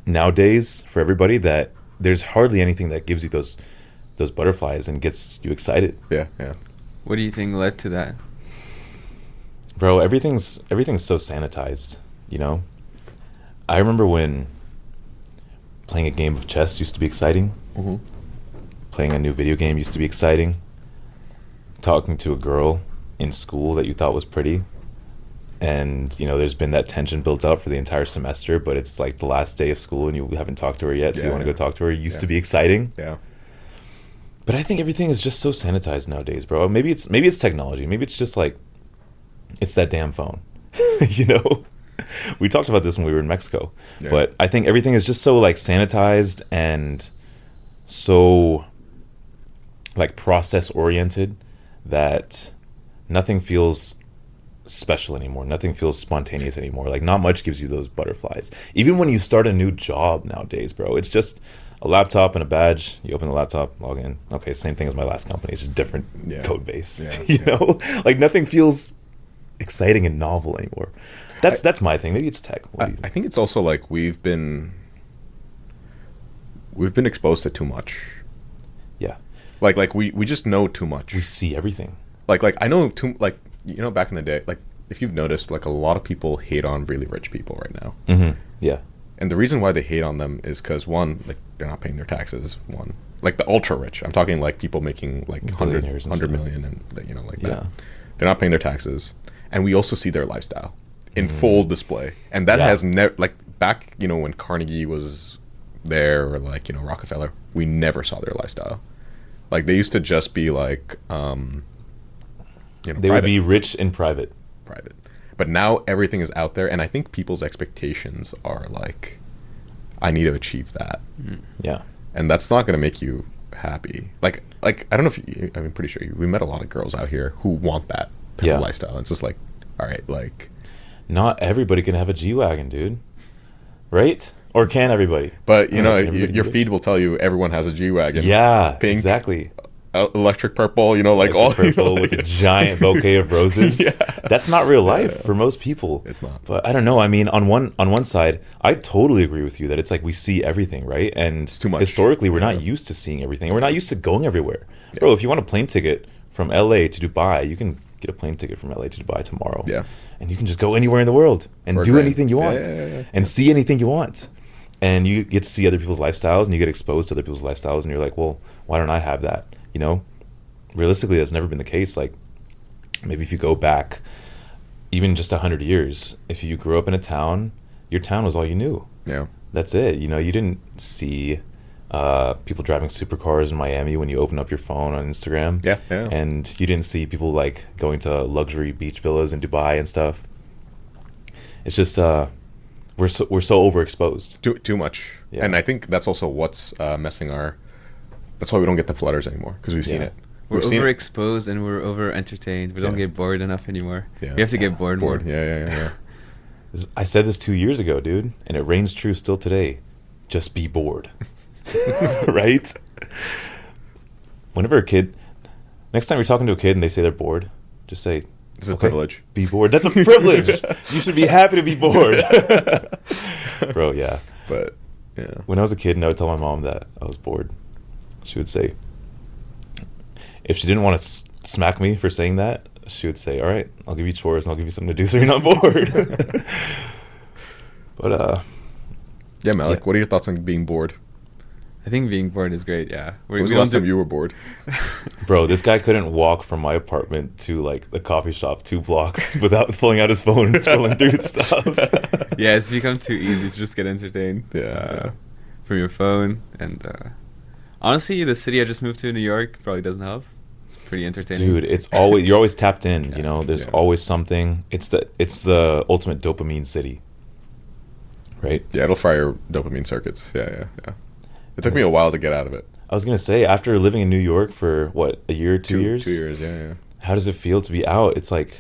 nowadays for everybody that there's hardly anything that gives you those butterflies and gets you excited. Yeah. What do you think led to that? Bro, everything's so sanitized, you know? I remember when playing a game of chess used to be exciting. Mm-hmm. Playing a new video game used to be exciting. Talking to a girl in school that you thought was pretty. And, you know, there's been that tension built up for the entire semester, but it's like the last day of school and you haven't talked to her yet, so you want to go talk to her. It used to be exciting. Yeah. But I think everything is just so sanitized nowadays, bro. Maybe it's technology. Maybe it's just like it's that damn phone. You know? We talked about this when we were in Mexico. Yeah. But I think everything is just so like sanitized and so like process oriented that nothing feels special anymore. Nothing feels spontaneous anymore. Like not much gives you those butterflies. Even when you start a new job nowadays, bro, it's just a laptop and a badge. You open the laptop, log in. Okay, same thing as my last company. It's just different code base. Yeah, You know, like nothing feels exciting and novel anymore. That's my thing. Maybe it's tech. What do you I think? think it's also like we've been exposed to too much. Yeah, Like we just know too much. we see everything. Like I know too, like, you know, back in the day, like if you've noticed, like a lot of people hate on really rich people right now. Mm-hmm. Yeah, And the reason why they hate on them is because, one, like they're not paying their taxes. One, like the ultra rich. I'm talking like people making like 100 Billionaires and 100 stuff. million and, you know, like Yeah. that. They're not paying their taxes, and we also see their lifestyle in full display. And that Yeah. has never, like, back, you know, when Carnegie was there, or like, you know, Rockefeller, we never saw their lifestyle. Like they used to just be like, you know, they would private. be rich in private. Private. But now everything is out there, and I think people's expectations are like, I need to achieve that, Yeah, and that's not going to make you happy. Like I don't know if you, I'm pretty sure we met a lot of girls out here who want that type Yeah. of lifestyle. It's just like, all right, like, not everybody can have a G-Wagon, dude. Right? Or can everybody? but you I know, don't know, can everybody your do it? feed will tell you everyone has a G-Wagon. Yeah, Pink, exactly. Electric purple, you know, like all Purple with a giant bouquet of roses. Yeah. That's not real life for most people. It's not. But I don't know. I mean, on one side, I totally agree with you that it's like we see everything, right? And It's too much. historically, we're Yeah. not used to seeing everything. We're not used to going everywhere. Bro, if you want a plane ticket from LA to Dubai, you can get a plane ticket from LA to Dubai tomorrow. Yeah. And you can just go anywhere in the world and For a do grand. anything you Yeah, want yeah. and see anything you want. And you get to see other people's lifestyles and you get exposed to other people's lifestyles and you're like, well, why don't I have that? You know? Realistically, that's never been the case. Like, maybe if you go back even just 100 years, if you grew up in a town, your town was all you knew. Yeah. That's it. You know, you didn't see people driving supercars in Miami when you open up your phone on Instagram. Yeah, yeah. And you didn't see people like going to luxury beach villas in Dubai and stuff. It's just we're so overexposed. Too much. Yeah. And I think that's also what's messing our. That's why we don't get the flutters anymore, because we've seen Yeah. it. We're We've seen it. overexposed and we're over entertained. We don't Yeah. get bored enough anymore. Yeah. We have to get bored more. Yeah. I said this 2 years ago, dude, and it reigns true still today. Just be bored. Right? Whenever a kid, next time you're talking to a kid and they say they're bored, just say, It's a privilege. Be bored. That's a privilege. You should be happy to be bored. Bro, yeah. But yeah. When I was a kid and I would tell my mom that I was bored, she would say, if she didn't want to smack me for saying that, she would say, all right, I'll give you chores and I'll give you something to do so you're not bored. But, Yeah, Malik, Yeah. what are your thoughts on being bored? I think being bored is great, yeah. When was the last time you were bored? bro, this guy couldn't walk from my apartment to like the coffee shop 2 blocks without pulling out his phone and scrolling through stuff. Yeah, it's become too easy to just get entertained Yeah. from your phone. And honestly, the city I just moved to, New York, probably doesn't help. It's pretty entertaining. Dude, it's always you're always tapped in, you know, there's Yeah. always something. It's the ultimate dopamine city. Right? Yeah, it'll fry your dopamine circuits. Yeah. It took me a while to get out of it. I was gonna say, after living in New York for what, a year, 2 years? 2 years, yeah. How does it feel to be out? It's like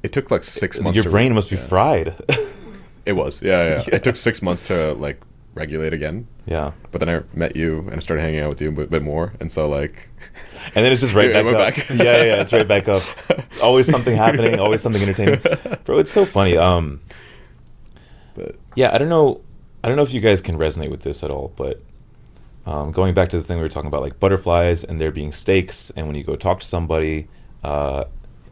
It took like 6 months. your to brain must be yeah. fried. It was, yeah. Yeah. It took 6 months to like regulate again. Yeah. But then I met you and I started hanging out with you a bit more, and so like. And then it's just right It back went up. back. Yeah, it's right back up. Always something happening, always something entertaining. Bro, it's so funny. But Yeah, I don't know if you guys can resonate with this at all, but going back to the thing we were talking about, like butterflies and there being stakes, and when you go talk to somebody,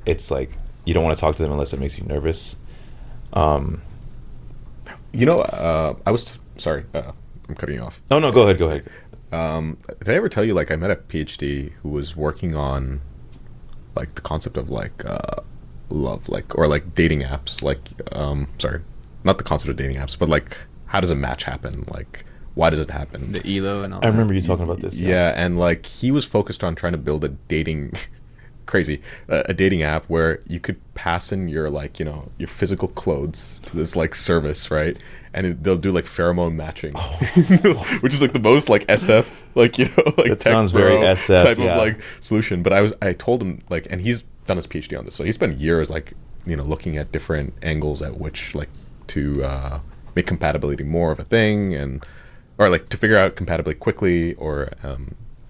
it's like you don't want to talk to them unless it makes you nervous. you know, I was sorry, I'm cutting you off. Oh no, go ahead. Did I ever tell you, like, I met a PhD who was working on like the concept of like love, like, or like dating apps, like sorry, not the concept of dating apps, but like how does a match happen, like why does it happen? The ELO and all I remember you talking about this. Yeah, and like he was focused on trying to build a dating crazy a dating app where you could pass in your, like, you know, your physical clothes to this like service, right? And they'll do like pheromone matching, which is like the most like SF, like, you know, like That tech sounds very bro SF, type yeah. of like solution. But I told him, like, and he's done his PhD on this, so he spent years, like, you know, looking at different angles at which, like, to make compatibility more of a thing, and or like to figure out compatibility quickly, or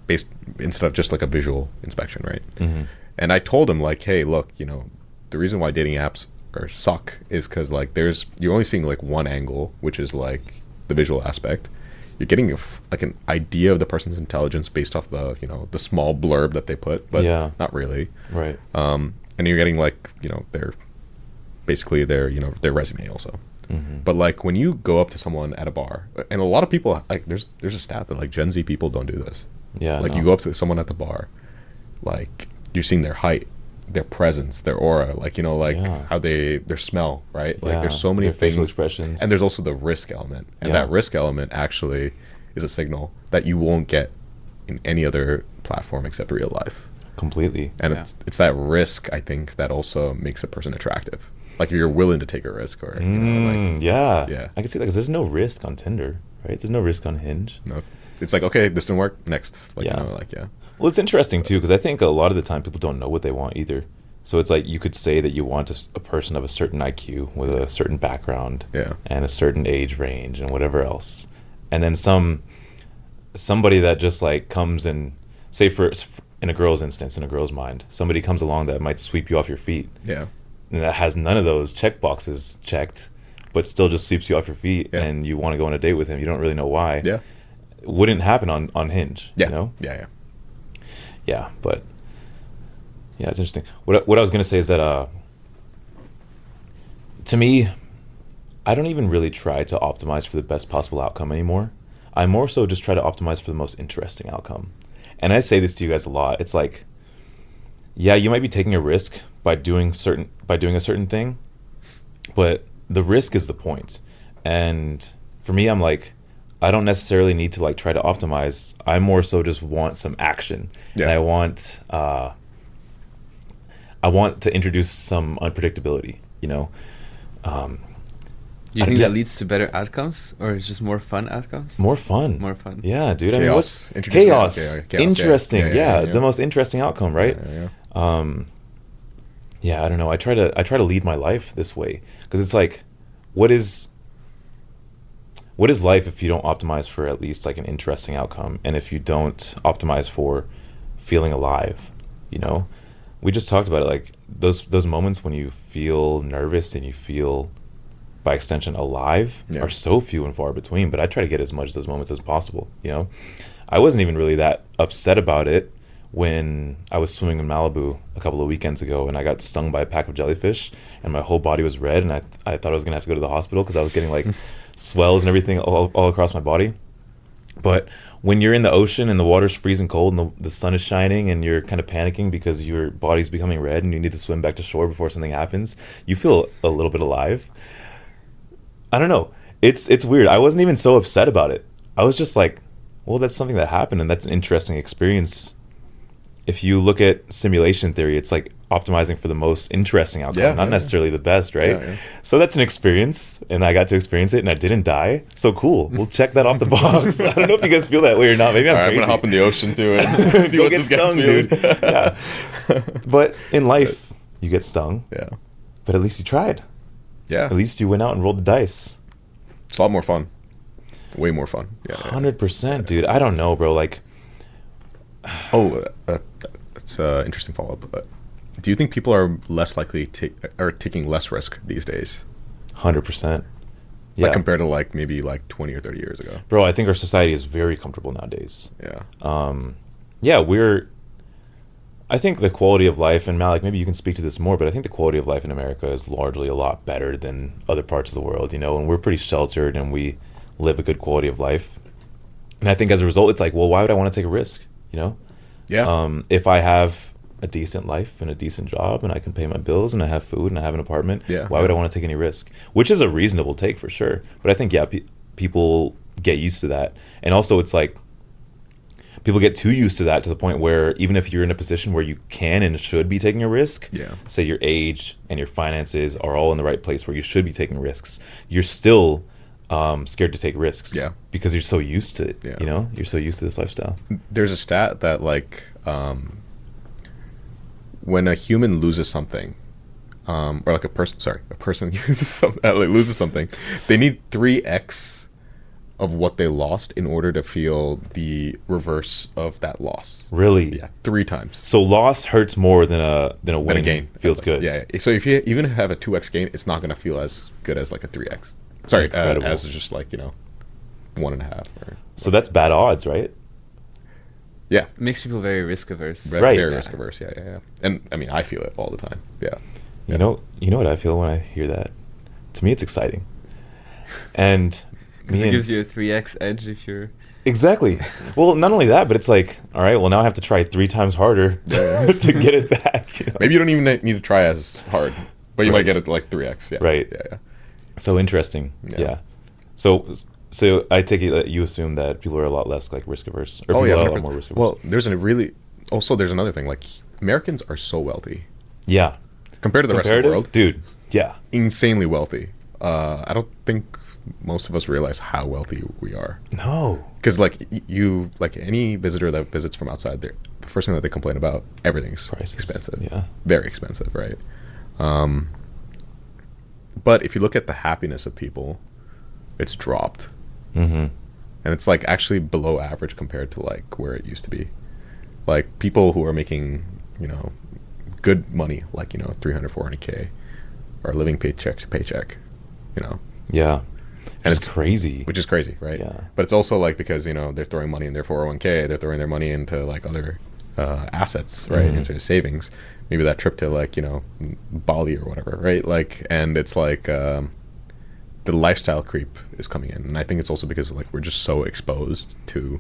based instead of just like a visual inspection, right? Mm-hmm. And I told him like, hey, look, you know, the reason why dating apps or suck is because like you're only seeing like one angle, which is like the visual aspect. You're getting like an idea of the person's intelligence based off the, you know, the small blurb that they put, but not really. Right. And you're getting like, you know, basically their, you know, their resume also. Mm-hmm. But like when you go up to someone at a bar, and a lot of people, like there's a stat that like Gen Z people don't do this. Yeah. Like you go up to someone at the bar, like you're seeing their height, their presence, their aura, like, you know, like how their smell, right? Like there's so many their facial things, expressions. and there's also the risk element, and that risk element actually is a signal that you won't get in any other platform except real life. Completely. And it's that risk, I think, that also makes a person attractive. Like you're willing to take a risk, or you know, like, yeah, I can see that, because there's no risk on Tinder, right? There's no risk on Hinge. No, it's like, okay, this didn't work, next. Like, you know, like Well, it's interesting too, because I think a lot of the time people don't know what they want either. So it's like you could say that you want a person of a certain IQ with a certain background, and a certain age range and whatever else, and then somebody that just like comes and, say for in a girl's instance, in a girl's mind, somebody comes along that might sweep you off your feet. Yeah. And that has none of those check boxes checked, but still just sweeps you off your feet, and you want to go on a date with him. You don't really know why. Yeah. It wouldn't happen on Hinge. Yeah. You know? Yeah. Yeah, but yeah, it's interesting. What I was gonna say is that to me, I don't even really try to optimize for the best possible outcome anymore. I more so just try to optimize for the most interesting outcome. And I say this to you guys a lot. It's like, yeah, you might be taking a risk by doing a certain thing, but the risk is the point. And for me, I'm like, I don't necessarily need to like try to optimize. I more so just want some action. And I want to introduce some unpredictability, you know. You think that leads to better outcomes, or it's just more fun outcomes? More fun. Yeah, dude. Chaos. I mean, chaos. Interesting. Yeah, the most interesting outcome, right? Yeah, I don't know. I try to lead my life this way, because it's like, what is life if you don't optimize for at least like an interesting outcome, and if you don't optimize for feeling alive, you know? We just talked about it, like those moments when you feel nervous and you feel, by extension, alive, are so few and far between. But I try to get as much of those moments as possible, you know? I wasn't even really that upset about it when I was swimming in Malibu a couple of weekends ago, and I got stung by a pack of jellyfish, and my whole body was red, and I thought I was gonna have to go to the hospital because I was getting like swells and everything all across my body. But when you're in the ocean and the water's freezing cold and the sun is shining and you're kind of panicking because your body's becoming red and you need to swim back to shore before something happens, you feel a little bit alive. I don't know. It's weird. I wasn't even so upset about it. I was just like, well, that's something that happened, and that's an interesting experience. If you look at simulation theory, it's like optimizing for the most interesting outcome, not necessarily the best, right? So that's an experience, and I got to experience it, and I didn't die. So cool. We'll check that off the box. I don't know if you guys feel that way or not. Maybe I'm crazy. I'm gonna hop in the ocean too and see what this gets, dude. Yeah. But in life, you get stung. Yeah. But at least you tried. Yeah. At least you went out and rolled the dice. It's a lot more fun. Way more fun. 100%, dude. I don't know, bro. Like, that's an interesting follow-up. But do you think people are less likely are taking less risk these days? 100%. Yeah. Like compared to like maybe like 20 or 30 years ago. Bro, I think our society is very comfortable nowadays. Yeah. I think the quality of life, and Malik, maybe you can speak to this more, but I think the quality of life in America is largely a lot better than other parts of the world, you know, and we're pretty sheltered and we live a good quality of life. And I think as a result, it's like, well, why would I want to take a risk, you know? Yeah. If I have a decent life and a decent job and I can pay my bills and I have food and I have an apartment, why would I want to take any risk? Which is a reasonable take for sure. But I think, people get used to that. And also it's like, people get too used to that to the point where even if you're in a position where you can and should be taking a risk, say your age and your finances are all in the right place where you should be taking risks, you're still scared to take risks because you're so used to it. You know, you're so used to this lifestyle. There's a stat that like when a human loses something, or like a person loses something, they need 3x of what they lost in order to feel the reverse of that loss. Really? Yeah, 3 times. So loss hurts more than a win. Than a gain. Feels good. Yeah. So if you even have a 2x gain, it's not going to feel as good as like a 3x. Sorry, as just like, 1.5. So that's bad odds, right? Yeah. It makes people very risk averse. Right. Very risk averse. Yeah. And I mean, I feel it all the time. Yeah. You know what I feel when I hear that? To me, it's exciting. And Because it gives you a 3x edge if you're... Exactly. Well, not only that, but it's like, all right, well, now I have to try 3 times harder to get it back. You know? Maybe you don't even need to try as hard, but you might get it like 3x. Yeah. Right. Yeah. So interesting. Yeah. So I take it that you assume that people are a lot less like risk averse, or people are a lot more risk averse. Well, there's another thing. Like, Americans are so wealthy. Yeah. Compared to the rest of the world, dude. Yeah. Insanely wealthy. I don't think most of us realize how wealthy we are. No. Because like any visitor that visits from outside, the first thing that they complain about, everything's expensive. Yeah. Very expensive, right? But if you look at the happiness of people, it's dropped. Mm-hmm. And it's like actually below average compared to like where it used to be. Like people who are making, good money, like, 300, 400K, are living paycheck to paycheck, Yeah. And it's crazy. Which is crazy, right? Yeah. But it's also like because, they're throwing money in their 401k, they're throwing their money into like other assets, right? Mm-hmm. Into savings. Maybe that trip to like, Bali or whatever, right? Like, and it's like the lifestyle creep is coming in. And I think it's also because like we're just so exposed to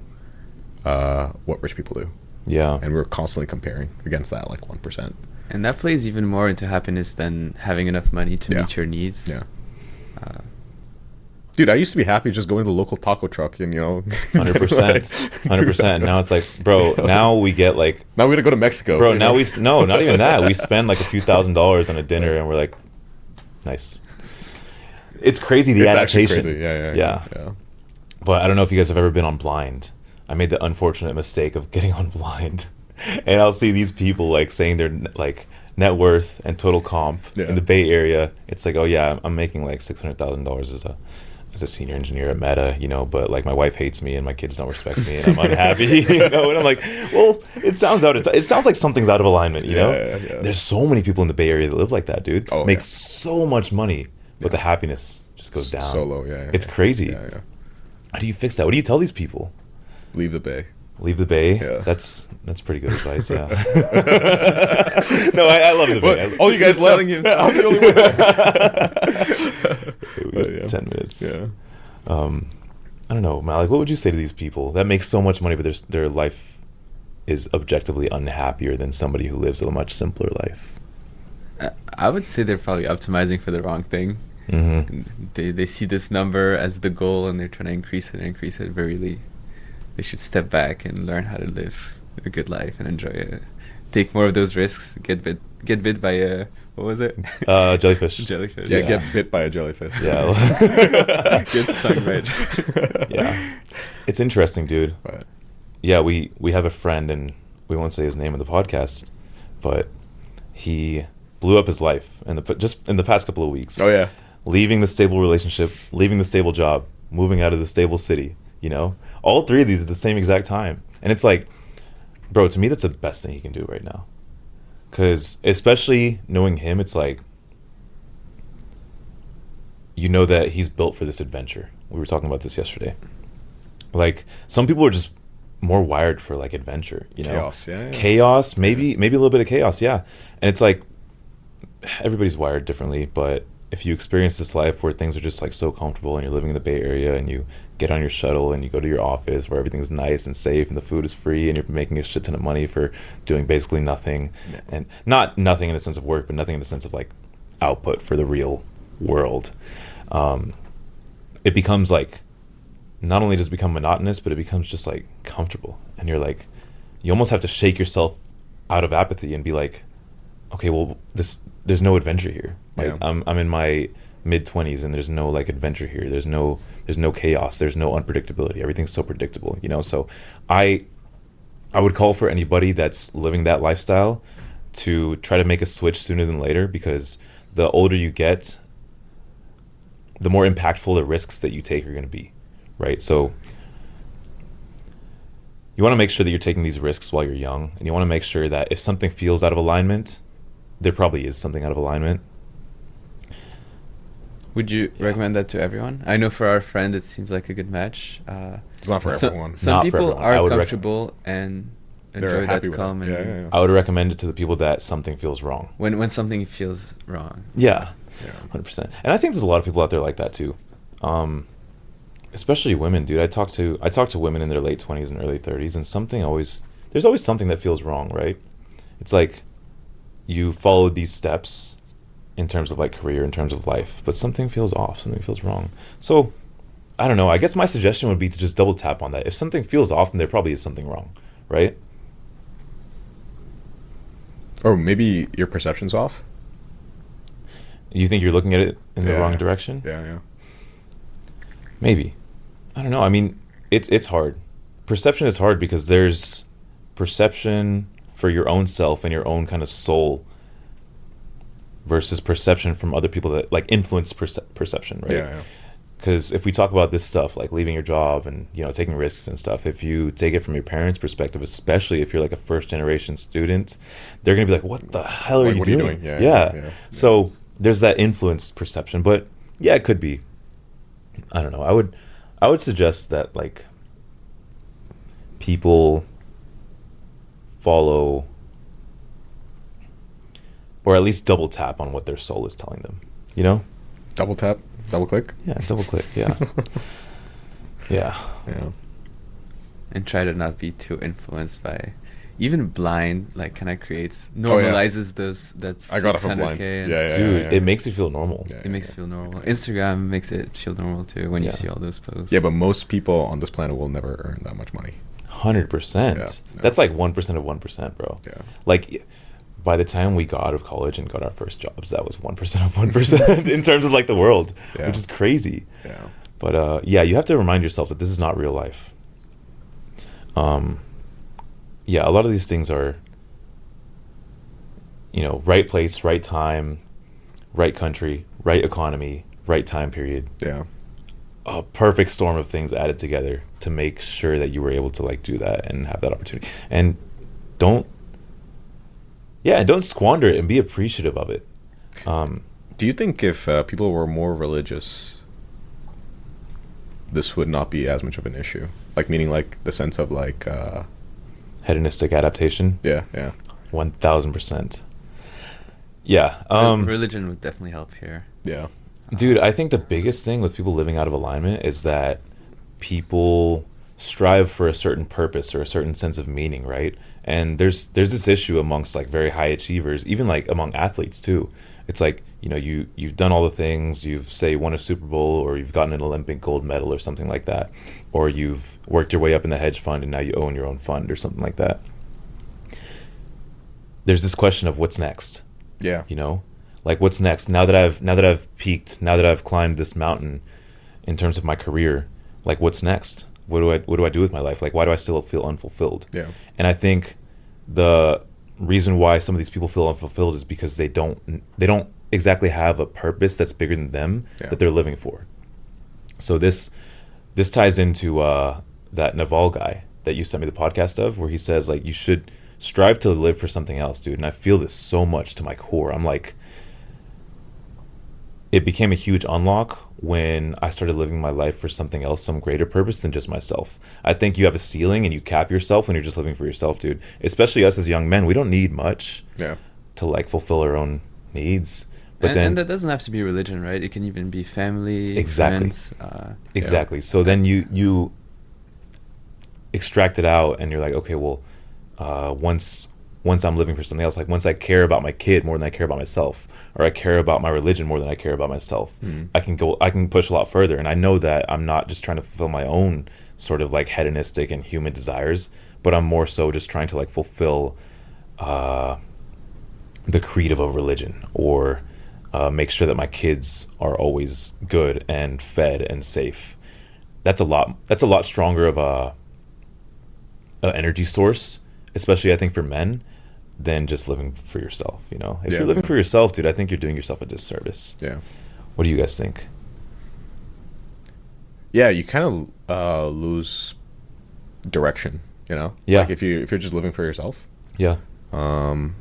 what rich people do. Yeah. And we're constantly comparing against that like 1%. And that plays even more into happiness than having enough money to meet your needs. Yeah. Dude, I used to be happy just going to the local taco truck and, 100%. 100%. Now it's like, bro, now we get like... Now we gotta go to Mexico. Bro, now no, not even that. We spend like a few $1,000s on a dinner and we're like, nice. It's crazy, the adaptation. Actually crazy. Yeah. But I don't know if you guys have ever been on Blind. I made the unfortunate mistake of getting on Blind. And I'll see these people like saying their like net worth and total comp in the Bay Area. It's like, oh yeah, I'm making like $600,000 as a senior engineer at Meta, but like my wife hates me and my kids don't respect me and I'm unhappy, and I'm like, well, it sounds like something's out of alignment, Yeah. There's so many people in the Bay Area that live like that, dude. Oh, make so much money, but the happiness just goes down. So low, yeah. It's crazy. Yeah. How do you fix that? What do you tell these people? Leave the Bay. Leave the Bay? Yeah. That's pretty good advice, yeah. No, I love the Bay. All you guys left. I'm the only one there. 10 minutes. Yeah. I don't know, Malik, what would you say to these people that make so much money, but their life is objectively unhappier than somebody who lives a much simpler life? I would say they're probably optimizing for the wrong thing. Mm-hmm. They see this number as the goal and they're trying to increase it, but really they should step back and learn how to live a good life and enjoy it. Take more of those risks. Get bit by a, what was it? Jellyfish. Jellyfish. Yeah, get bit by a jellyfish. Yeah. Get stung by it. Yeah. It's interesting, dude. Right. Yeah, we have a friend, and we won't say his name in the podcast, but he blew up his life just in the past couple of weeks. Oh, yeah. Leaving the stable relationship, leaving the stable job, moving out of the stable city, All 3 of these at the same exact time. And it's like, bro, to me, that's the best thing he can do right now. Because especially knowing him, it's like, that he's built for this adventure. We were talking about this yesterday. Like, some people are just more wired for, like, adventure, Chaos, yeah. Chaos, maybe a little bit of chaos, yeah. And it's like, everybody's wired differently, but if you experience this life where things are just, like, so comfortable and you're living in the Bay Area and you get on your shuttle and you go to your office where everything's nice and safe and the food is free and you're making a shit ton of money for doing basically nothing. Yeah. And not nothing in the sense of work, but nothing in the sense of like output for the real world. It becomes like, not only does it become monotonous, but it becomes just like comfortable. And you're like, you almost have to shake yourself out of apathy and be like, okay, well, there's no adventure here. Like, I'm in my mid-20s and there's no like adventure here. There's no chaos. There's no unpredictability. Everything's so predictable, So I would call for anybody that's living that lifestyle to try to make a switch sooner than later, because the older you get, the more impactful the risks that you take are going to be, right? So you want to make sure that you're taking these risks while you're young, and you want to make sure that if something feels out of alignment, there probably is something out of alignment. Would you recommend that to everyone? I know for our friend, it seems like a good match. It's not for everyone. Some Not for people everyone. I are would comfortable and They're enjoy happy that with calm. it. And I would recommend it to the people that something feels wrong. when something feels wrong. Yeah, Yeah. 100%. And I think there's a lot of people out there like that too, especially women, dude. I talk to women in their late 20s and early 30s, and there's always something that feels wrong, right? It's like you followed these steps in terms of like career, in terms of life, but something feels off, something feels wrong. So I don't know. I guess my suggestion would be to just double tap on that. If something feels off, then there probably is something wrong, right? Or maybe your perception's off. You think you're looking at it in the Yeah. wrong direction? Yeah. Maybe. I don't know. I mean, it's hard. Perception is hard because there's perception for your own self and your own kind of soul versus perception from other people that like influence perception, right? Yeah. Because if we talk about this stuff, like leaving your job and, you know, taking risks and stuff, if you take it from your parents' perspective, especially if you're like a first generation student, they're going to be like, what the hell are Like, you what are you doing? doing? Yeah. So there's that influenced perception, but yeah, it could be. I don't know. I would suggest that like people follow or at least double tap on what their soul is telling them, you know? Double tap, double click. Yeah, double click. Yeah. Yeah. Yeah. And try to not be too influenced by even blind, like kind of creates Oh, yeah. normalizes those that's I got it from blind. 600K and Yeah. Dude, it makes you feel normal. Yeah. it makes you feel normal. Instagram makes it feel normal too when you Yeah. see all those posts. Yeah, but most people on this planet will never earn that much money. 100%. Yeah. That's like 1% of 1%, bro. Yeah. Like by the time we got out of college and got our first jobs, that was 1% of 1% in terms of like the world, Yeah. which is crazy. Yeah. But yeah, you have to remind yourself that this is not real life. Yeah, a lot of these things are, you know, right place, right time, right country, right economy, right time period. Yeah. A perfect storm of things added together to make sure that you were able to like do that and have that opportunity. And don't squander it and be appreciative of it. Do you think if people were more religious, this would not be as much of an issue? Like, meaning like the sense of like... Hedonistic adaptation. Yeah. 1000%. Yeah. Religion would definitely help here. Yeah. Dude, I think the biggest thing with people living out of alignment is that people strive for a certain purpose or a certain sense of meaning, right? And there's this issue amongst like very high achievers, even like among athletes too. It's like, you know, you've done all the things, you've say won a Super Bowl or you've gotten an Olympic gold medal or something like that, or you've worked your way up in the hedge fund and now you own your own fund or something like that. There's this question of what's next. Yeah. You know, like what's next? Now that I've peaked, now that I've climbed this mountain in terms of my career, like what's next? What do I do with my life? Like, why do I still feel unfulfilled? Yeah. And I think the reason why some of these people feel unfulfilled is because they don't exactly have a purpose that's bigger than them that they're living for. So this ties into that Naval guy that you sent me the podcast of, where he says like you should strive to live for something else, dude. And I feel this so much to my core. I'm like, it became a huge unlock when I started living my life for something else, some greater purpose than just myself. I think you have a ceiling and you cap yourself when you're just living for yourself, dude. Especially us as young men, we don't need much to like fulfill our own needs. But and that doesn't have to be religion, right? It can even be family, exactly. friends. Exactly. So then you extract it out and you're like, okay, well, once I'm living for something else, like once I care about my kid more than I care about myself, or I care about my religion more than I care about myself, I can push a lot further. And I know that I'm not just trying to fulfill my own sort of like hedonistic and human desires, but I'm more so just trying to like fulfill the creed of a religion, or make sure that my kids are always good and fed and safe. That's a lot stronger of a energy source, especially I think for men, than just living for yourself. You know, if you're living for yourself, dude, I think you're doing yourself a disservice. Yeah. What do you guys think? yeah, you kind of lose direction. You know, Yeah. Like if you're just living for yourself. Yeah. Um,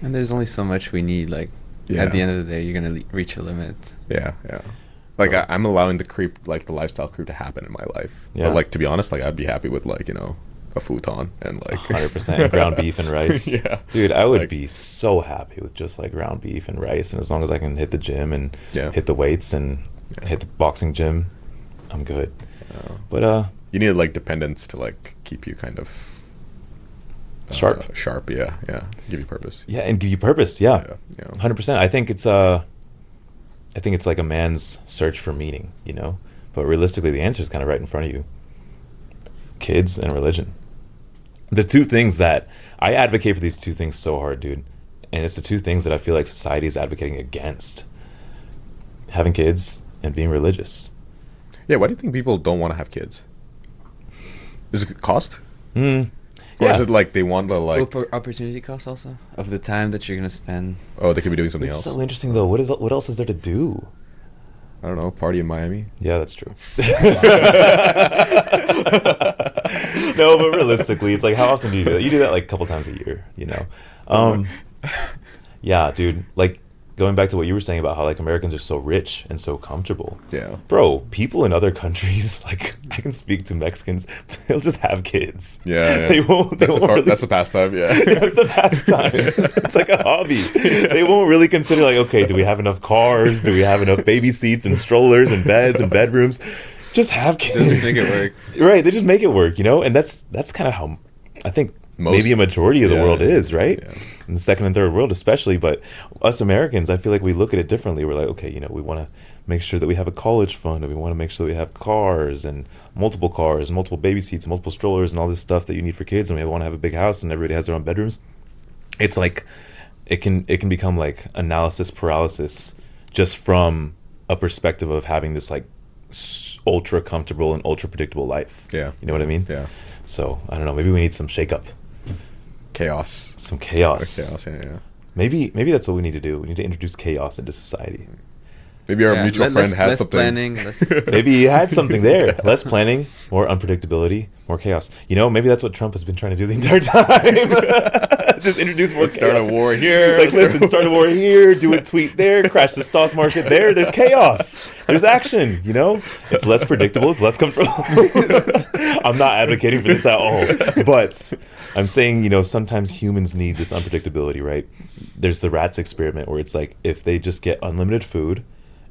And there's only so much we need. Like Yeah. at the end of the day, you're gonna reach a limit. Yeah, yeah. Like Bro. I'm allowing the lifestyle creep to happen in my life. Yeah. But like to be honest, like I'd be happy with like a futon and like 100% ground beef and rice. Yeah, Dude, I would Like- be so happy with just like ground beef and rice, and as long as I can hit the gym and Yeah. hit the weights and Yeah. hit the boxing gym, I'm good. Uh, But you need like dependence to like keep you kind of Sharp. Sharp, yeah, yeah. Give you purpose. yeah, and give you purpose. Yeah, Yeah. 100%. I think it's like a man's search for meaning, you know. But realistically, the answer is kind of right in front of you. Kids and religion. The two things that I advocate for, these two things so hard, dude. And it's the two things that I feel like society is advocating against: having kids and being religious. Yeah, why do you think people don't want to have kids? Is it cost? Or Yeah. is it like they want the like Opportunity cost also of the time that you're gonna spend. oh, they could be doing something It's else? so interesting though. What else is there to do? I don't know, party in Miami. Yeah, that's true. No, but realistically, it's like, how often do you do that? You do that like a couple times a year, you know? Yeah, dude. Like, going back to what you were saying about how like Americans are so rich and so comfortable. Yeah. Bro, people in other countries, like I can speak to Mexicans, they'll just have kids. Yeah, yeah. They won't. They That's the won't part. really- That's the pastime. Yeah. That's the pastime. It's like a hobby. They won't really consider like, okay, do we have enough cars? Do we have enough baby seats and strollers and beds and bedrooms? Just have kids. Just make it work. Right. They just make it work, you know? And that's kind of how I think maybe a majority of the yeah, world is, right? yeah. In the second and third world especially. But us Americans, I feel like we look at it differently. We're like, okay, you know, we want to make sure that we have a college fund, and we want to make sure that we have cars, multiple baby seats, multiple strollers, and all this stuff that you need for kids, and we want to have a big house and everybody has their own bedrooms. It's like it can become like analysis paralysis just from a perspective of having this like ultra comfortable and ultra predictable life. Yeah. You know what I mean? Yeah. So I don't know, maybe we need some shakeup, Chaos. some chaos. Chaos. Yeah, yeah. Maybe that's what we need to do. We need to introduce chaos into society. Maybe our Yeah, mutual less- friend had less something. planning, less- Maybe he had something there. Less planning, more unpredictability, more chaos. You know, maybe that's what Trump has been trying to do the entire time. Just introduce more Let's start a chaos. war here. Like, listen, start a war here, do a tweet there, crash the stock market there. There's chaos. There's action, you know? It's less predictable. It's less comfortable. I'm not advocating for this at all. But I'm saying, you know, sometimes humans need this unpredictability, right? There's the rats experiment where it's like, if they just get unlimited food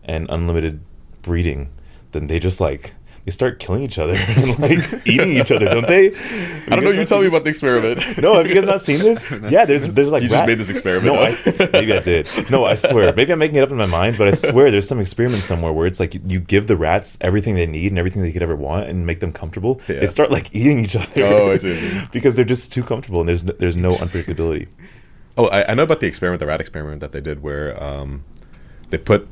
and unlimited breeding, then they just like they start killing each other and like eating each other, don't they? I don't know. You tell me about the experiment. No, have you guys not seen this? Yeah, there's like You just made this experiment No, up. maybe I did. No, I swear. Maybe I'm making it up in my mind, but I swear there's some experiment somewhere where it's like you give the rats everything they need and everything they could ever want and make them comfortable. Yeah. They start like eating each other. Oh, I see what you mean. Because they're just too comfortable and there's no unpredictability. Oh, I know about the experiment, the rat experiment that they did, where they put,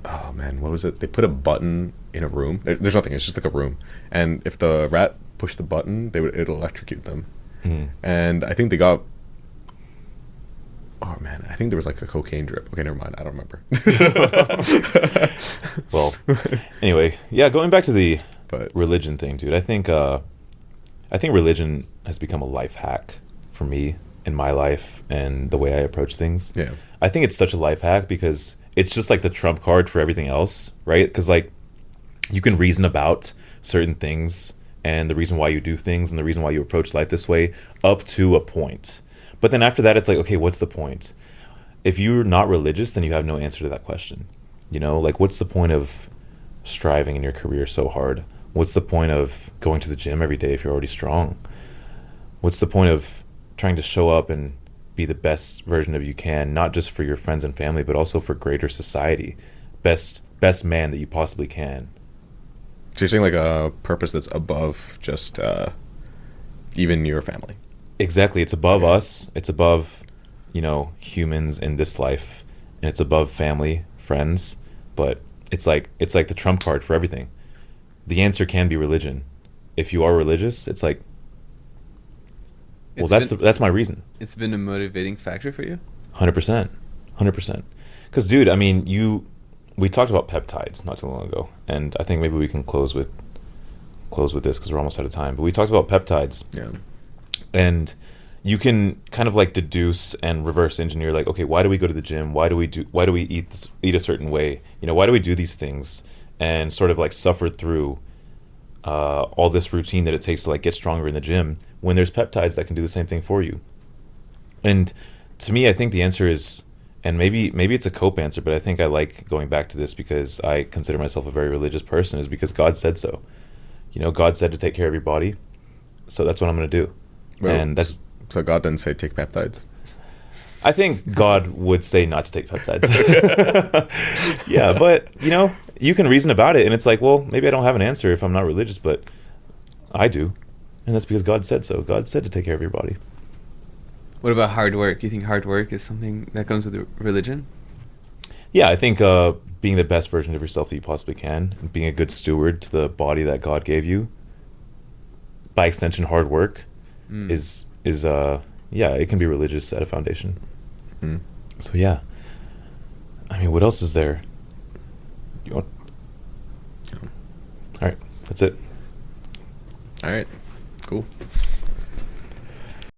oh man, what was it? They put a button in a room. There's nothing. It's just like a room, and if the rat pushed the button, it'll electrocute them. And I think they got. Oh man, I think there was like a cocaine drip. Okay, never mind. I don't remember. Well, anyway, yeah. Going back to the But religion thing, dude. I think religion has become a life hack for me in my life and the way I approach things. yeah, I think it's such a life hack because it's just like the trump card for everything else, right? Because like you can reason about certain things and the reason why you do things and the reason why you approach life this way up to a point. But then after that, it's like, okay, what's the point? If you're not religious, then you have no answer to that question. You know, like what's the point of striving in your career so hard? What's the point of going to the gym every day if you're already strong? What's the point of trying to show up and be the best version of you can, not just for your friends and family, but also for greater society? Best man that you possibly can. so you're saying like a purpose that's above just even your family. Exactly. It's above Okay. us. It's above, you know, humans in this life, and it's above family, friends. But it's like the trump card for everything. The answer can be religion. If you are religious, it's like, well, that's my reason. It's been a motivating factor for you. 100%. 100%. Because, dude, I mean, we talked about peptides not too long ago, and I think maybe we can close with this because we're almost out of time. But we talked about peptides, Yeah. and you can kind of like deduce and reverse engineer, like, okay, why do we go to the gym? Why do we eat a certain way? Why do we do these things? And sort of like suffer through all this routine that it takes to like get stronger in the gym when there's peptides that can do the same thing for you. And to me, I think the answer is, and maybe it's a cope answer, but I think I like going back to this because I consider myself a very religious person, is because God said so. God said to take care of your body, so that's what I'm going to do. Well, and that's so God didn't say take peptides. I think God would say not to take peptides. Yeah, but you can reason about it, and it's like, well, maybe I don't have an answer if I'm not religious, but I do, and that's because God said so. God said to take care of your body. What about hard work? You think hard work is something that comes with religion? Yeah, I think being the best version of yourself that you possibly can, and being a good steward to the body that God gave you, by extension, hard work is yeah, it can be religious at a foundation. So yeah, I mean, what else is there? You want? All right, that's it. All right, cool.